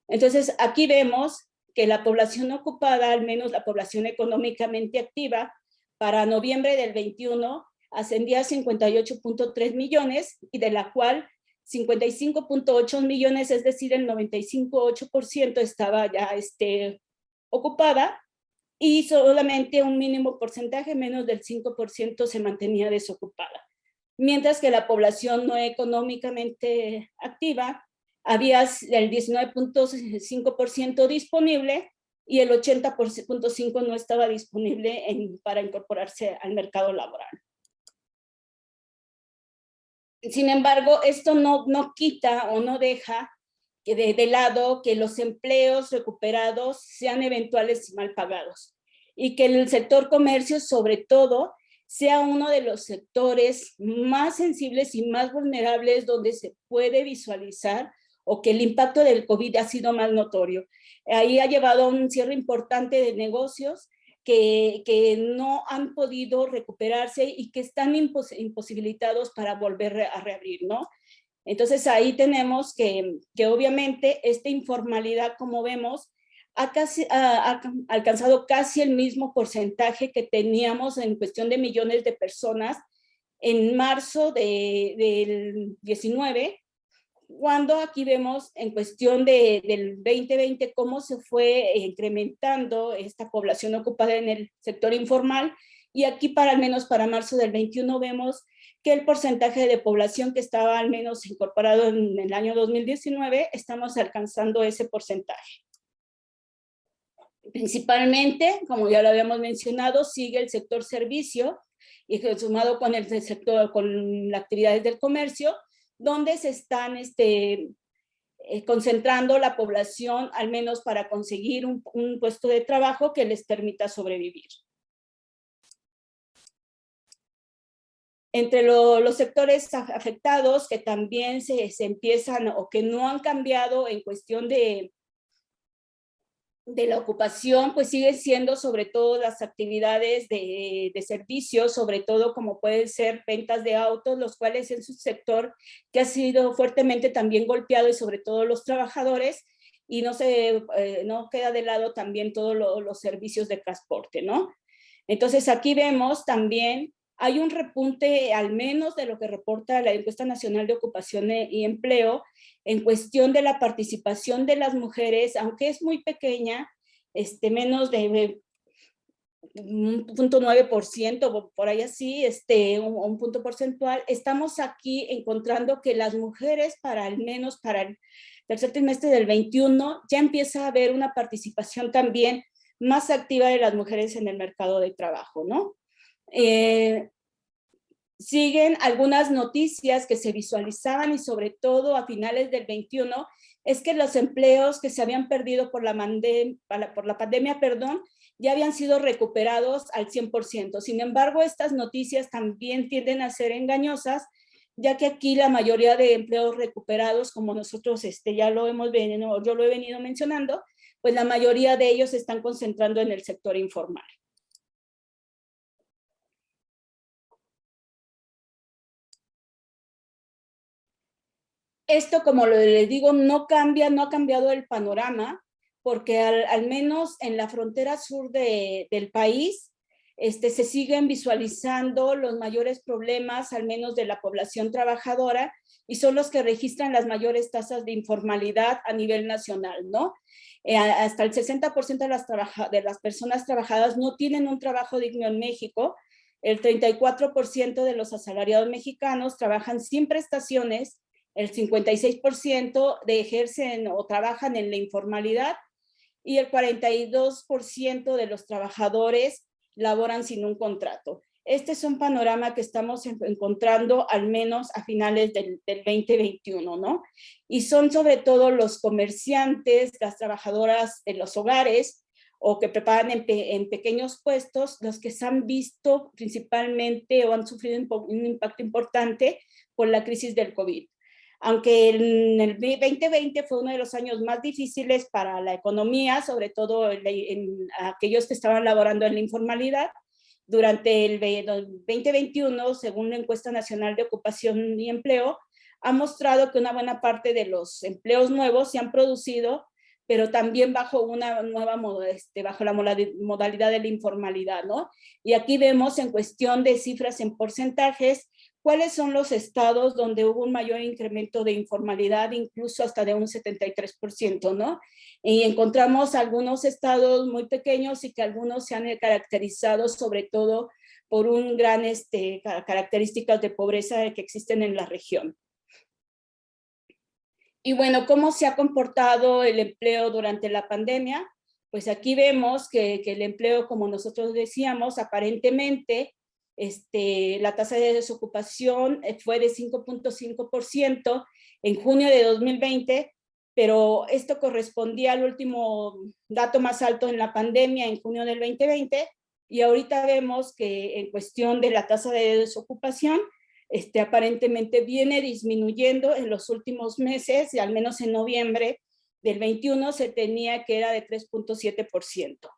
Entonces, aquí vemos que la población ocupada, al menos la población económicamente activa, para noviembre del 21 ascendía a 58.3 millones, y de la cual 55.8 millones, es decir, el 95.8% estaba ya ocupada, y solamente un mínimo porcentaje, menos del 5%, se mantenía desocupada. Mientras que la población no económicamente activa había el 19.5% disponible, y el 80.5% no estaba disponible para incorporarse al mercado laboral. Sin embargo, esto no quita o no deja que de lado que los empleos recuperados sean eventuales y mal pagados, y que el sector comercio, sobre todo, sea uno de los sectores más sensibles y más vulnerables, donde se puede visualizar o que el impacto del COVID ha sido más notorio. Ahí ha llevado a un cierre importante de negocios que no han podido recuperarse y que están imposibilitados para volver a reabrir, ¿no? Entonces ahí tenemos que obviamente esta informalidad, como vemos, ha alcanzado casi el mismo porcentaje que teníamos en cuestión de millones de personas en marzo del 19, cuando aquí vemos en cuestión del 2020 cómo se fue incrementando esta población ocupada en el sector informal, y aquí al menos para marzo del 21 vemos que el porcentaje de población que estaba al menos incorporado en el año 2019, estamos alcanzando ese porcentaje. Principalmente, como ya lo habíamos mencionado, sigue el sector servicio, y sumado con el sector, con las actividades del comercio, donde se están concentrando la población, al menos para conseguir un puesto de trabajo que les permita sobrevivir. Entre los sectores afectados que también se empiezan o que no han cambiado en cuestión de la ocupación, pues siguen siendo sobre todo las actividades de servicios, sobre todo como pueden ser ventas de autos, los cuales es un sector que ha sido fuertemente también golpeado, y sobre todo los trabajadores, y no queda de lado también todos los servicios de transporte, ¿no? Entonces aquí vemos también, hay un repunte, al menos de lo que reporta la Encuesta Nacional de Ocupación y Empleo, en cuestión de la participación de las mujeres, aunque es muy pequeña, menos de 0.9%, por ahí así, un punto porcentual. Estamos aquí encontrando que las mujeres, al menos para el tercer trimestre del 21, ya empieza a haber una participación también más activa de las mujeres en el mercado de trabajo, ¿no? Siguen algunas noticias que se visualizaban, y sobre todo a finales del 21, es que los empleos que se habían perdido por la pandemia, ya habían sido recuperados al 100%. Sin embargo, estas noticias también tienden a ser engañosas, ya que aquí la mayoría de empleos recuperados, como nosotros yo lo he venido mencionando, pues la mayoría de ellos se están concentrando en el sector informal. Esto, como les digo, no ha cambiado el panorama, porque al menos en la frontera sur del país, se siguen visualizando los mayores problemas, al menos de la población trabajadora, y son los que registran las mayores tasas de informalidad a nivel nacional, ¿no? Hasta el 60% de las personas trabajadoras no tienen un trabajo digno en México. El 34% de los asalariados mexicanos trabajan sin prestaciones, el 56% ejercen o trabajan en la informalidad y el 42% de los trabajadores laboran sin un contrato. Este es un panorama que estamos encontrando al menos a finales del 2021, ¿no? Y son sobre todo los comerciantes, las trabajadoras de los hogares o que preparan en pequeños puestos, los que se han visto principalmente o han sufrido un impacto importante por la crisis del COVID. Aunque en el 2020 fue uno de los años más difíciles para la economía, sobre todo en aquellos que estaban laborando en la informalidad, durante el 2021, según la Encuesta Nacional de Ocupación y Empleo, ha mostrado que una buena parte de los empleos nuevos se han producido, pero también bajo una nueva bajo la modalidad de la informalidad, ¿no? Y aquí vemos en cuestión de cifras en porcentajes, cuáles son los estados donde hubo un mayor incremento de informalidad, incluso hasta de un 73%, ¿no? Y encontramos algunos estados muy pequeños y que algunos se han caracterizado sobre todo por un gran características de pobreza que existen en la región. Y bueno, ¿cómo se ha comportado el empleo durante la pandemia? Pues aquí vemos que el empleo, como nosotros decíamos, aparentemente la tasa de desocupación fue de 5.5% en junio de 2020, pero esto correspondía al último dato más alto en la pandemia en junio del 2020, y ahorita vemos que en cuestión de la tasa de desocupación, aparentemente viene disminuyendo en los últimos meses, y al menos en noviembre del 21 se tenía que era de 3.7%.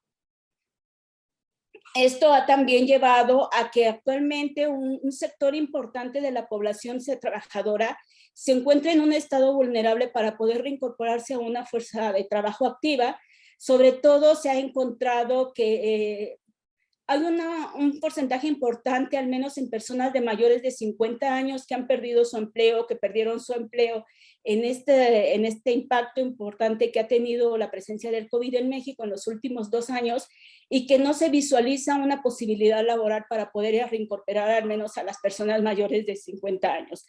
Esto ha también llevado a que actualmente un sector importante de la población trabajadora se encuentre en un estado vulnerable para poder reincorporarse a una fuerza de trabajo activa. Sobre todo se ha encontrado que hay un porcentaje importante, al menos en personas de mayores de 50 años que han perdido su empleo, que perdieron su empleo en este impacto importante que ha tenido la presencia del COVID en México en los últimos 2 años, y que no se visualiza una posibilidad laboral para poder reincorporar al menos a las personas mayores de 50 años.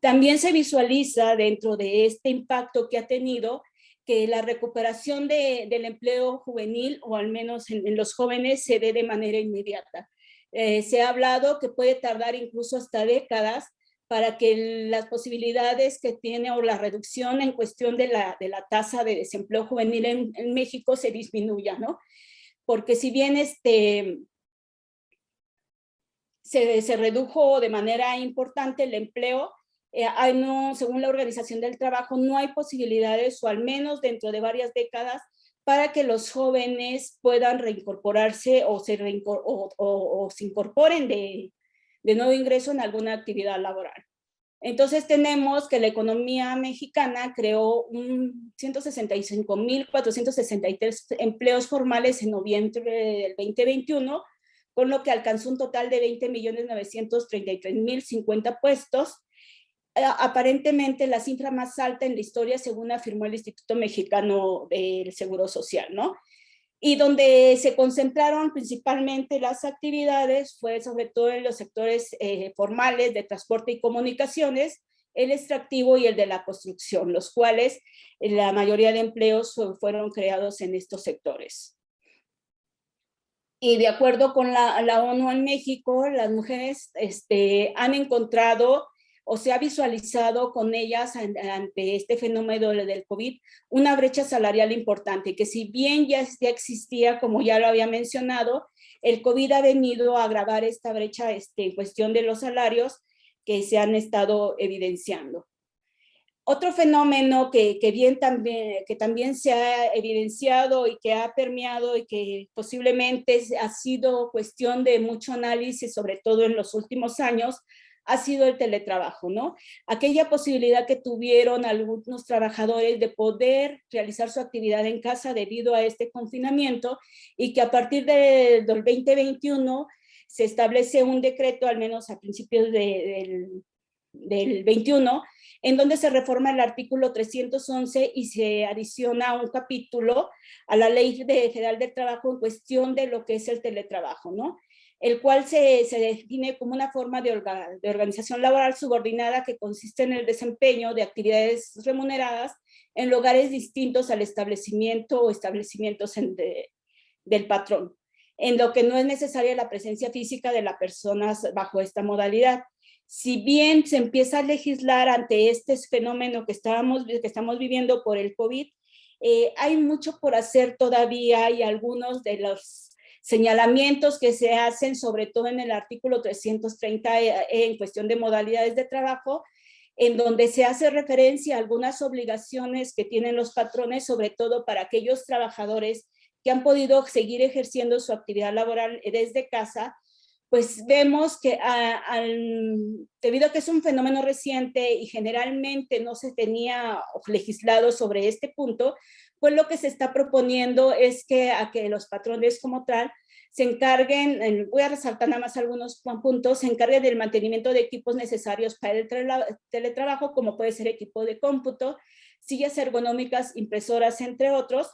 También se visualiza dentro de este impacto que ha tenido que la recuperación del empleo juvenil, o al menos en los jóvenes, se dé de manera inmediata. Se ha hablado que puede tardar incluso hasta décadas para que las posibilidades que tiene o la reducción en cuestión de la tasa de desempleo juvenil en México se disminuya, ¿no? Porque si bien se redujo de manera importante el empleo, según la Organización del Trabajo, no hay posibilidades, o al menos dentro de varias décadas, para que los jóvenes puedan reincorporarse o se incorporen de nuevo ingreso en alguna actividad laboral. Entonces tenemos que la economía mexicana creó 165,463 empleos formales en noviembre del 2021, con lo que alcanzó un total de 20,933,050 puestos. Aparentemente la cifra más alta en la historia, según afirmó el Instituto Mexicano del Seguro Social, ¿no? Y donde se concentraron principalmente las actividades fue sobre todo en los sectores formales de transporte y comunicaciones, el extractivo y el de la construcción, los cuales la mayoría de empleos fueron creados en estos sectores. Y de acuerdo con la ONU en México, las mujeres han encontrado o se ha visualizado con ellas ante este fenómeno del COVID una brecha salarial importante, que si bien ya existía, como ya lo había mencionado, el COVID ha venido a agravar esta brecha en cuestión de los salarios que se han estado evidenciando. Otro fenómeno que también se ha evidenciado y que ha permeado y que posiblemente ha sido cuestión de mucho análisis, sobre todo en los últimos años, ha sido el teletrabajo, ¿no? Aquella posibilidad que tuvieron algunos trabajadores de poder realizar su actividad en casa debido a este confinamiento y que a partir del 2021 se establece un decreto, al menos a principios del 21, en donde se reforma el artículo 311 y se adiciona un capítulo a la Ley Federal del Trabajo en cuestión de lo que es el teletrabajo, ¿no? El cual se define como una forma de organización laboral subordinada que consiste en el desempeño de actividades remuneradas en lugares distintos al establecimiento o establecimientos del patrón, en lo que no es necesaria la presencia física de las personas bajo esta modalidad. Si bien se empieza a legislar ante este fenómeno que estamos viviendo por el COVID, hay mucho por hacer todavía y algunos de los señalamientos que se hacen, sobre todo en el artículo 330 en cuestión de modalidades de trabajo, en donde se hace referencia a algunas obligaciones que tienen los patrones, sobre todo para aquellos trabajadores que han podido seguir ejerciendo su actividad laboral desde casa, pues vemos que debido a que es un fenómeno reciente y generalmente no se tenía legislado sobre este punto, pues lo que se está proponiendo es que a que los patrones como tal se encarguen, voy a resaltar nada más algunos puntos, se encarguen del mantenimiento de equipos necesarios para el teletrabajo, como puede ser equipo de cómputo, sillas ergonómicas, impresoras, entre otros,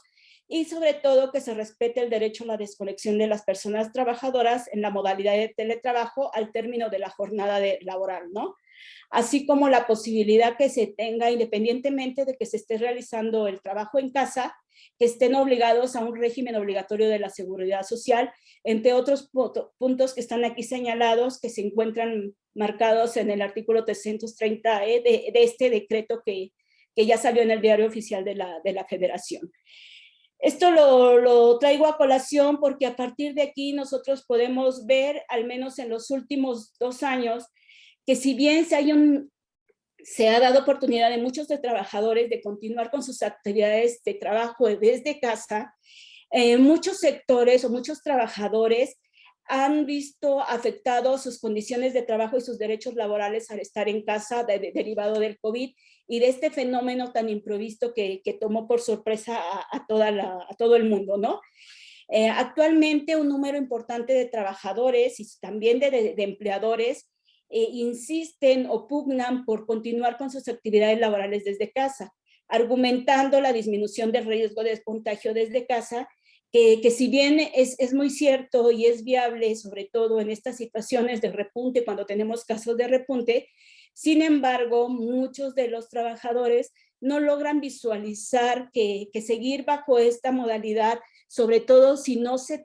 y sobre todo que se respete el derecho a la desconexión de las personas trabajadoras en la modalidad de teletrabajo al término de la jornada laboral, ¿no? Así como la posibilidad que se tenga, independientemente de que se esté realizando el trabajo en casa, que estén obligados a un régimen obligatorio de la seguridad social, entre otros puntos que están aquí señalados, que se encuentran marcados en el artículo 330 de este decreto que ya salió en el diario oficial de la Federación. Esto lo traigo a colación porque a partir de aquí nosotros podemos ver, al menos en los últimos 2 años, que si bien se ha dado oportunidad de muchos de trabajadores de continuar con sus actividades de trabajo desde casa, muchos sectores o muchos trabajadores han visto afectados sus condiciones de trabajo y sus derechos laborales al estar en casa derivado del COVID y de este fenómeno tan imprevisto que tomó por sorpresa a todo el mundo, ¿no? Actualmente un número importante de trabajadores y también de empleadores insisten o pugnan por continuar con sus actividades laborales desde casa, argumentando la disminución del riesgo de contagio desde casa, que si bien es muy cierto y es viable, sobre todo en estas situaciones de repunte, cuando tenemos casos de repunte, sin embargo, muchos de los trabajadores no logran visualizar que seguir bajo esta modalidad, sobre todo si no se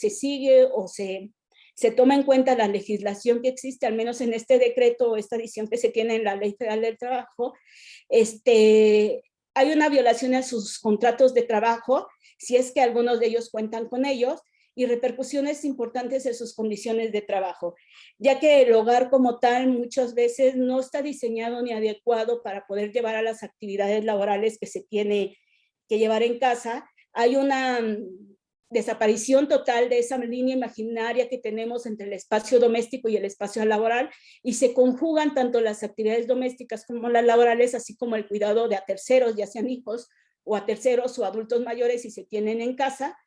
sigue o se toma en cuenta la legislación que existe, al menos en este decreto o esta edición que se tiene en la Ley Federal del Trabajo, hay una violación a sus contratos de trabajo, si es que algunos de ellos cuentan con ellos, y repercusiones importantes en sus condiciones de trabajo, ya que el hogar como tal muchas veces no está diseñado ni adecuado para poder llevar a las actividades laborales que se tiene que llevar en casa. Hay una desaparición total de esa línea imaginaria que tenemos entre el espacio doméstico y el espacio laboral, y se conjugan tanto las actividades domésticas como las laborales, así como el cuidado de a terceros, ya sean hijos o a terceros o adultos mayores si se tienen en casa,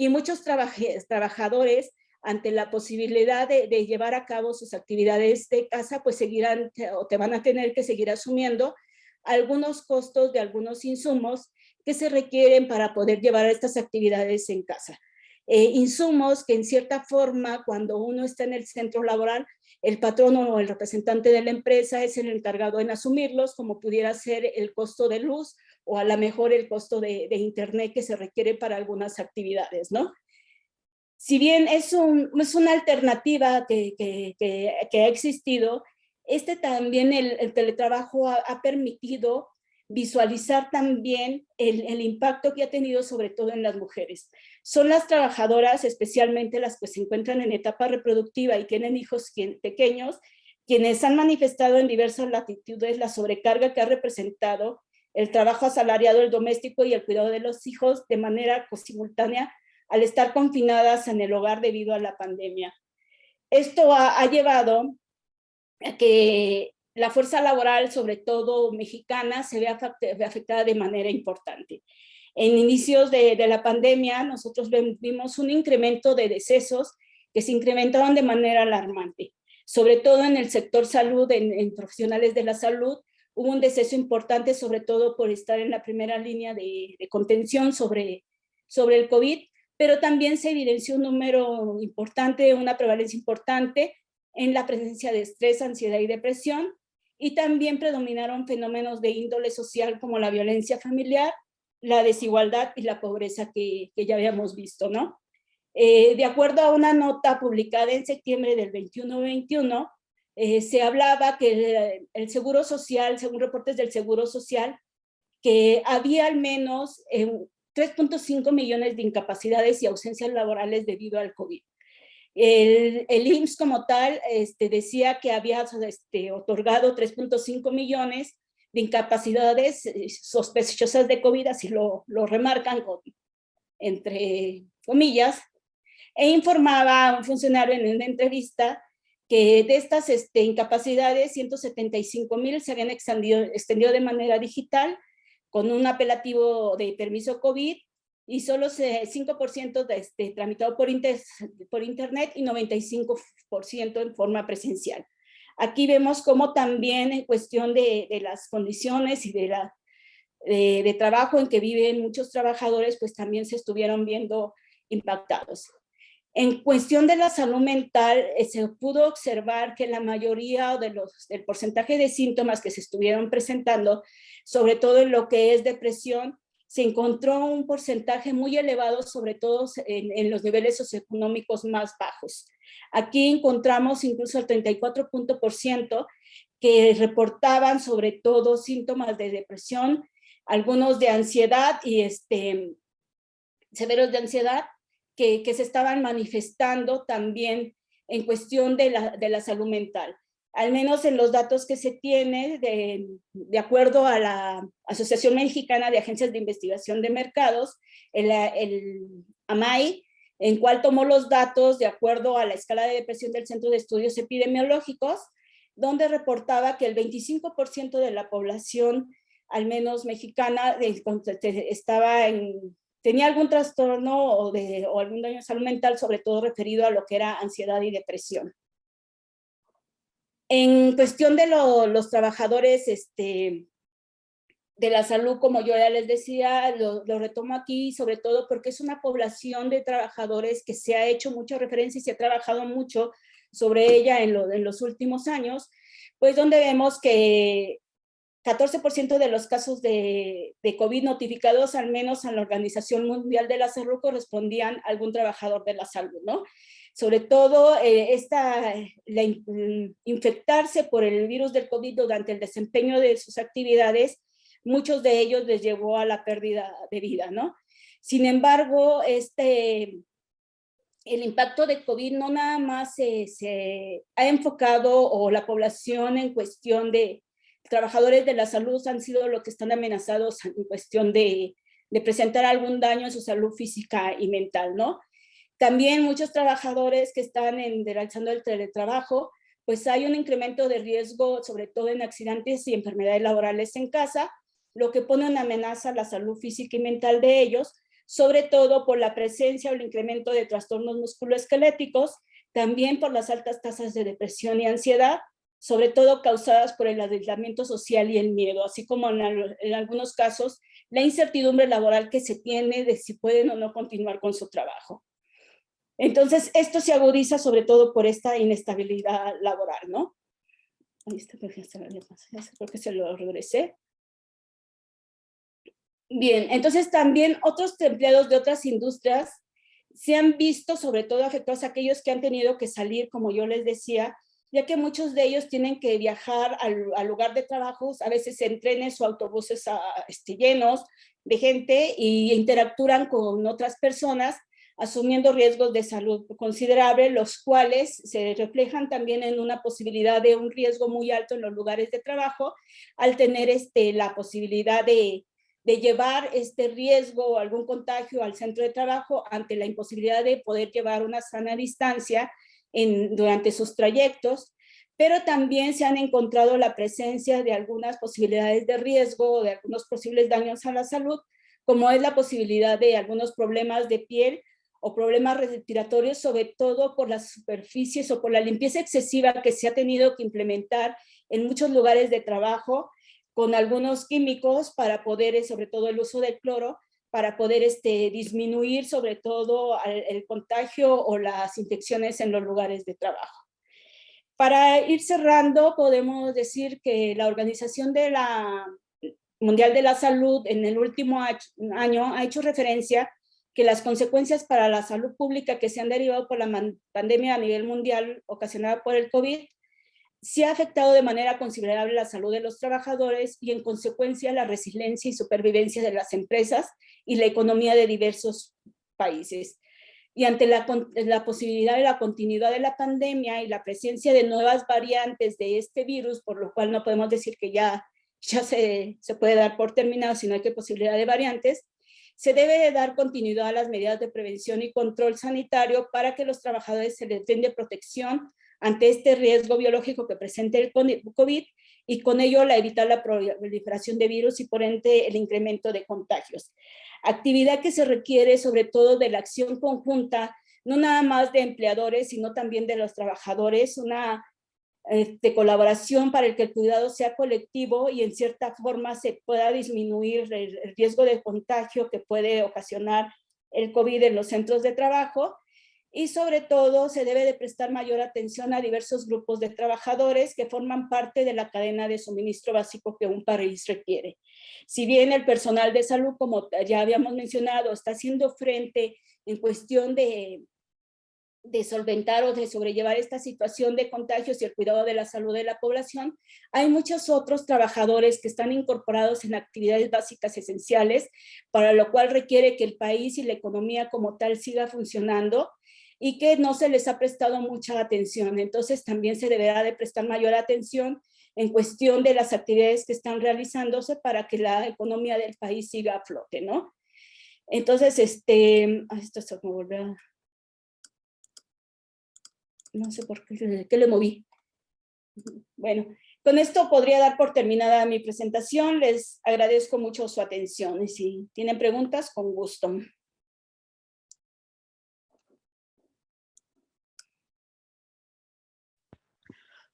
y muchos trabajadores ante la posibilidad de llevar a cabo sus actividades de casa, pues seguirán o te van a tener que seguir asumiendo algunos costos de algunos insumos que se requieren para poder llevar estas actividades en casa. Insumos que en cierta forma, cuando uno está en el centro laboral, el patrón o el representante de la empresa es el encargado en asumirlos, como pudiera ser el costo de luz o a lo mejor el costo de internet que se requiere para algunas actividades, ¿no? Si bien es una alternativa que ha existido, también el teletrabajo ha permitido visualizar también el impacto que ha tenido sobre todo en las mujeres. Son las trabajadoras, especialmente las que se encuentran en etapa reproductiva y tienen hijos pequeños, quienes han manifestado en diversas latitudes la sobrecarga que ha representado el trabajo asalariado, el doméstico y el cuidado de los hijos de manera simultánea al estar confinadas en el hogar debido a la pandemia. Esto ha llevado que la fuerza laboral, sobre todo mexicana, se ve afectada de manera importante. En inicios de la pandemia, nosotros vimos un incremento de decesos que se incrementaron de manera alarmante, sobre todo en el sector salud, en profesionales de la salud. Hubo un deceso importante, sobre todo por estar en la primera línea de contención sobre el COVID, pero también se evidenció un número importante, una prevalencia importante en la presencia de estrés, ansiedad y depresión, y también predominaron fenómenos de índole social como la violencia familiar, la desigualdad y la pobreza que ya habíamos visto, ¿no? De acuerdo a una nota publicada en septiembre del 21-21, se hablaba que el Seguro Social, según reportes del Seguro Social, que había al menos 3.5 millones de incapacidades y ausencias laborales debido al COVID. El IMSS como tal decía que había otorgado 3.5 millones de incapacidades sospechosas de COVID, así lo remarcan entre comillas, e informaba a un funcionario en una entrevista que de estas incapacidades, 175,000 se habían extendido de manera digital con un apelativo de permiso COVID, y solo 5% tramitado por internet y 95% en forma presencial. Aquí vemos cómo también en cuestión de las condiciones y de trabajo en que viven muchos trabajadores, pues también se estuvieron viendo impactados. En cuestión de la salud mental, se pudo observar que la mayoría del porcentaje de síntomas que se estuvieron presentando, sobre todo en lo que es depresión, se encontró un porcentaje muy elevado, sobre todo en los niveles socioeconómicos más bajos. Aquí encontramos incluso el 34% que reportaban sobre todo síntomas de depresión, algunos de ansiedad y severos de ansiedad, que se estaban manifestando también en cuestión de la salud mental. Al menos en los datos que se tiene, de acuerdo a la Asociación Mexicana de Agencias de Investigación de Mercados, el AMAI, en cual tomó los datos de acuerdo a la escala de depresión del Centro de Estudios Epidemiológicos, donde reportaba que el 25% de la población, al menos mexicana, tenía algún trastorno o algún daño de salud mental, sobre todo referido a lo que era ansiedad y depresión. En cuestión de los trabajadores de la salud, como yo ya les decía, lo retomo aquí, sobre todo porque es una población de trabajadores que se ha hecho mucha referencia y se ha trabajado mucho sobre ella en los últimos años, pues donde vemos que 14% de los casos de COVID notificados, al menos en la Organización Mundial de la Salud, correspondían a algún trabajador de la salud, ¿no? Sobre todo, infectarse por el virus del COVID durante el desempeño de sus actividades, muchos de ellos les llevó a la pérdida de vida, ¿no? Sin embargo, el impacto de COVID no nada más se ha enfocado, o la población en cuestión de trabajadores de la salud han sido los que están amenazados en cuestión de presentar algún daño en su salud física y mental, ¿no? También muchos trabajadores que están realizando el teletrabajo, pues hay un incremento de riesgo, sobre todo en accidentes y enfermedades laborales en casa, lo que pone una amenaza a la salud física y mental de ellos, sobre todo por la presencia o el incremento de trastornos musculoesqueléticos, también por las altas tasas de depresión y ansiedad, sobre todo causadas por el aislamiento social y el miedo, así como en algunos casos la incertidumbre laboral que se tiene de si pueden o no continuar con su trabajo. Entonces, esto se agudiza sobre todo por esta inestabilidad laboral, ¿no? Creo que se lo regresé. Bien, entonces también otros empleados de otras industrias se han visto sobre todo afectados, aquellos que han tenido que salir, como yo les decía, ya que muchos de ellos tienen que viajar al lugar de trabajo, a veces en trenes o autobuses llenos de gente, y interactúan con otras personas, asumiendo riesgos de salud considerables, los cuales se reflejan también en una posibilidad de un riesgo muy alto en los lugares de trabajo, al tener la posibilidad de llevar este riesgo o algún contagio al centro de trabajo, ante la imposibilidad de poder llevar una sana distancia durante sus trayectos. pero también se han encontrado la presencia de algunas posibilidades de riesgo o de algunos posibles daños a la salud, como es la posibilidad de algunos problemas de piel o problemas respiratorios, sobre todo por las superficies o por la limpieza excesiva que se ha tenido que implementar en muchos lugares de trabajo con algunos químicos para poder, sobre todo el uso del cloro, para poder disminuir sobre todo el contagio o las infecciones en los lugares de trabajo. Para ir cerrando, podemos decir que la Organización Mundial de la Salud en el último año ha hecho referencia que las consecuencias para la salud pública que se han derivado por la pandemia a nivel mundial ocasionada por el COVID sí ha afectado de manera considerable la salud de los trabajadores y en consecuencia la resiliencia y supervivencia de las empresas y la economía de diversos países. Y ante la posibilidad de la continuidad de la pandemia y la presencia de nuevas variantes de este virus, por lo cual no podemos decir que ya se puede dar por terminado, sino hay que posibilidad de variantes, se debe de dar continuidad a las medidas de prevención y control sanitario para que los trabajadores se les brinde protección ante este riesgo biológico que presenta el COVID y con ello evitar la proliferación de virus y por ende el incremento de contagios. Actividad que se requiere sobre todo de la acción conjunta, no nada más de empleadores, sino también de los trabajadores, una de colaboración para que el cuidado sea colectivo y en cierta forma se pueda disminuir el riesgo de contagio que puede ocasionar el COVID en los centros de trabajo. Y sobre todo se debe de prestar mayor atención a diversos grupos de trabajadores que forman parte de la cadena de suministro básico que un país requiere. Si bien el personal de salud, como ya habíamos mencionado, está haciendo frente en cuestión de solventar o de sobrellevar esta situación de contagios y el cuidado de la salud de la población, hay muchos otros trabajadores que están incorporados en actividades básicas esenciales, para lo cual requiere que el país y la economía como tal siga funcionando y que no se les ha prestado mucha atención. Entonces también se deberá de prestar mayor atención en cuestión de las actividades que están realizándose para que la economía del país siga a flote, ¿no? Entonces, esto se me volvió a... No sé por qué le moví. Bueno, con esto podría dar por terminada mi presentación. Les agradezco mucho su atención y si tienen preguntas, con gusto.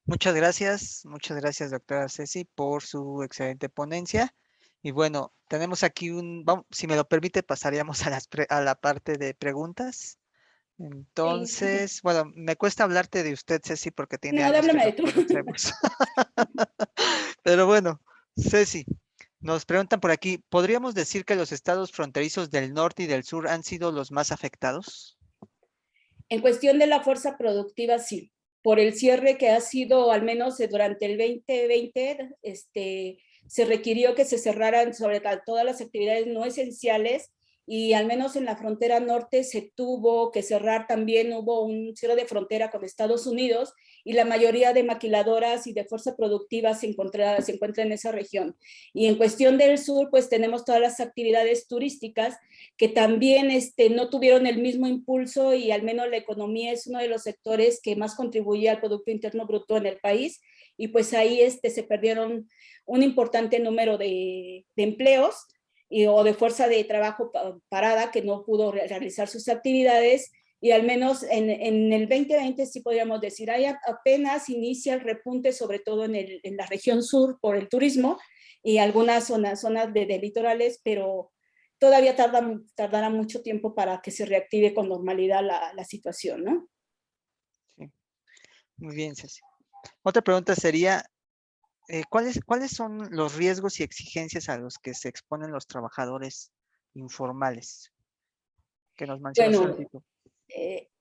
Muchas gracias, doctora Ceci, por su excelente ponencia. Y bueno, tenemos aquí si me lo permite, pasaríamos a la parte de preguntas. Sí. Entonces, bueno, me cuesta hablarte de usted, Ceci, porque tiene No, años que háblame de nos tú. conocemos. Pero bueno, Ceci, nos preguntan por aquí, ¿podríamos decir que los estados fronterizos del norte y del sur han sido los más afectados? En cuestión de la fuerza productiva, sí. Por el cierre que ha sido, al menos durante el 2020, se requirió que se cerraran sobre todas las actividades no esenciales y al menos en la frontera norte se tuvo que cerrar también, hubo un cierre de frontera con Estados Unidos y la mayoría de maquiladoras y de fuerza productiva se encuentra en esa región. Y en cuestión del sur, pues tenemos todas las actividades turísticas que también no tuvieron el mismo impulso y al menos la economía es uno de los sectores que más contribuye al Producto Interno Bruto en el país y pues ahí se perdieron un importante número de empleos o de fuerza de trabajo parada que no pudo realizar sus actividades y al menos en el 2020 sí podríamos decir, ahí apenas inicia el repunte, sobre todo en la región sur por el turismo y algunas zonas de litorales, pero todavía tardará mucho tiempo para que se reactive con normalidad la situación, ¿no? Sí, muy bien, Ceci. Otra pregunta sería, ¿cuáles son los riesgos y exigencias a los que se exponen los trabajadores informales? Que nos mencionas un Bueno, ratito.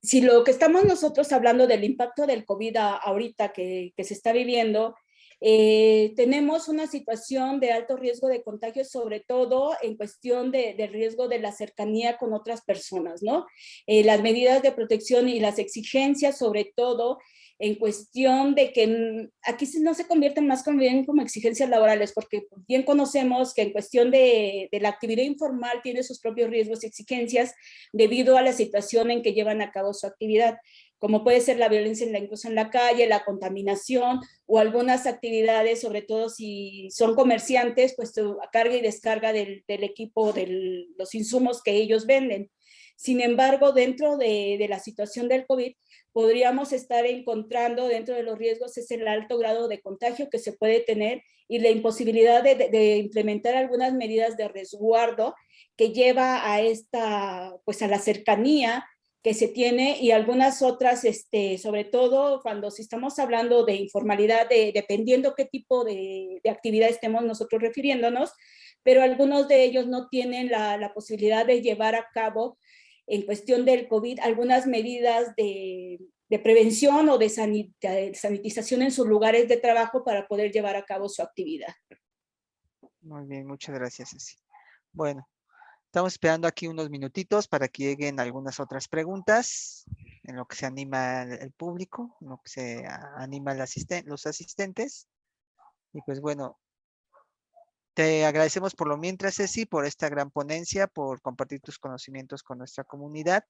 si lo que estamos nosotros hablando del impacto del COVID ahorita que se está viviendo, tenemos una situación de alto riesgo de contagio, sobre todo en cuestión del riesgo de la cercanía con otras personas, ¿no? Las medidas de protección y las exigencias, sobre todo en cuestión de que aquí no se convierten más bien como exigencias laborales, porque bien conocemos que en cuestión de la actividad informal tiene sus propios riesgos y exigencias debido a la situación en que llevan a cabo su actividad. como puede ser la violencia incluso en la calle, la contaminación o algunas actividades, sobre todo si son comerciantes, pues carga y descarga del equipo, de los insumos que ellos venden. Sin embargo, dentro de la situación del COVID, podríamos estar encontrando dentro de los riesgos es el alto grado de contagio que se puede tener y la imposibilidad de implementar algunas medidas de resguardo que lleva a pues a la cercanía que se tiene y algunas otras, sobre todo cuando si estamos hablando de informalidad, dependiendo qué tipo de actividad estemos nosotros refiriéndonos, pero algunos de ellos no tienen la posibilidad de llevar a cabo en cuestión del COVID algunas medidas de prevención o de sanitización en sus lugares de trabajo para poder llevar a cabo su actividad. Muy bien, muchas gracias, Ceci. Bueno, estamos esperando aquí unos minutitos para que lleguen algunas otras preguntas, en lo que se anima el público, en lo que se anima los asistentes. Y pues bueno, te agradecemos por lo mientras, Ceci, por esta gran ponencia, por compartir tus conocimientos con nuestra comunidad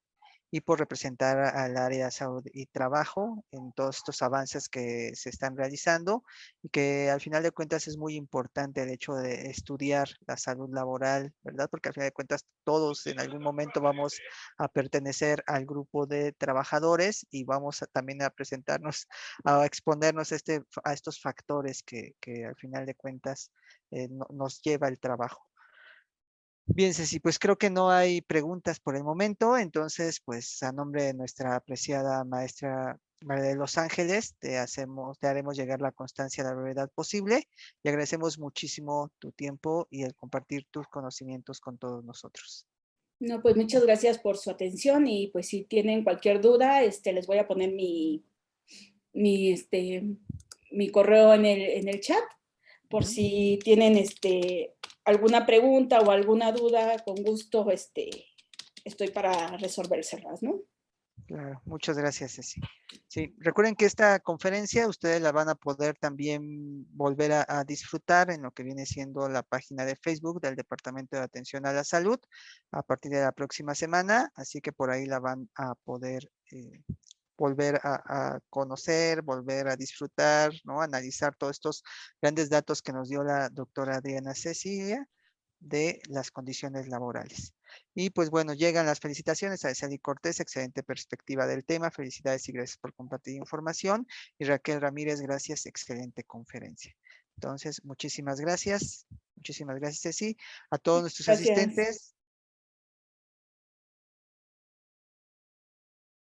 y por representar al área de salud y trabajo en todos estos avances que se están realizando y que al final de cuentas es muy importante el hecho de estudiar la salud laboral, ¿verdad? Porque al final de cuentas todos en algún momento vamos a pertenecer al grupo de trabajadores y vamos también a presentarnos, a exponernos a estos factores que al final de cuentas nos lleva el trabajo. Bien, Ceci, pues creo que no hay preguntas por el momento, entonces pues a nombre de nuestra apreciada maestra María de Los Ángeles, te haremos llegar la constancia a la brevedad posible y agradecemos muchísimo tu tiempo y el compartir tus conocimientos con todos nosotros. No, pues muchas gracias por su atención y pues si tienen cualquier duda, les voy a poner mi correo en el chat por si tienen alguna pregunta o alguna duda, con gusto estoy para resolvérselas, ¿no? Claro, muchas gracias, Ceci. Sí, recuerden que esta conferencia ustedes la van a poder también volver a disfrutar en lo que viene siendo la página de Facebook del Departamento de Atención a la Salud a partir de la próxima semana, así que por ahí la van a poder volver a conocer, volver a disfrutar, ¿no? Analizar todos estos grandes datos que nos dio la doctora Adriana Cecilia de las condiciones laborales. Y pues bueno, llegan las felicitaciones a Celi Cortés, excelente perspectiva del tema, felicidades y gracias por compartir información. Y Raquel Ramírez, gracias, excelente conferencia. Entonces, muchísimas gracias, Ceci, a todos nuestros Gracias. asistentes.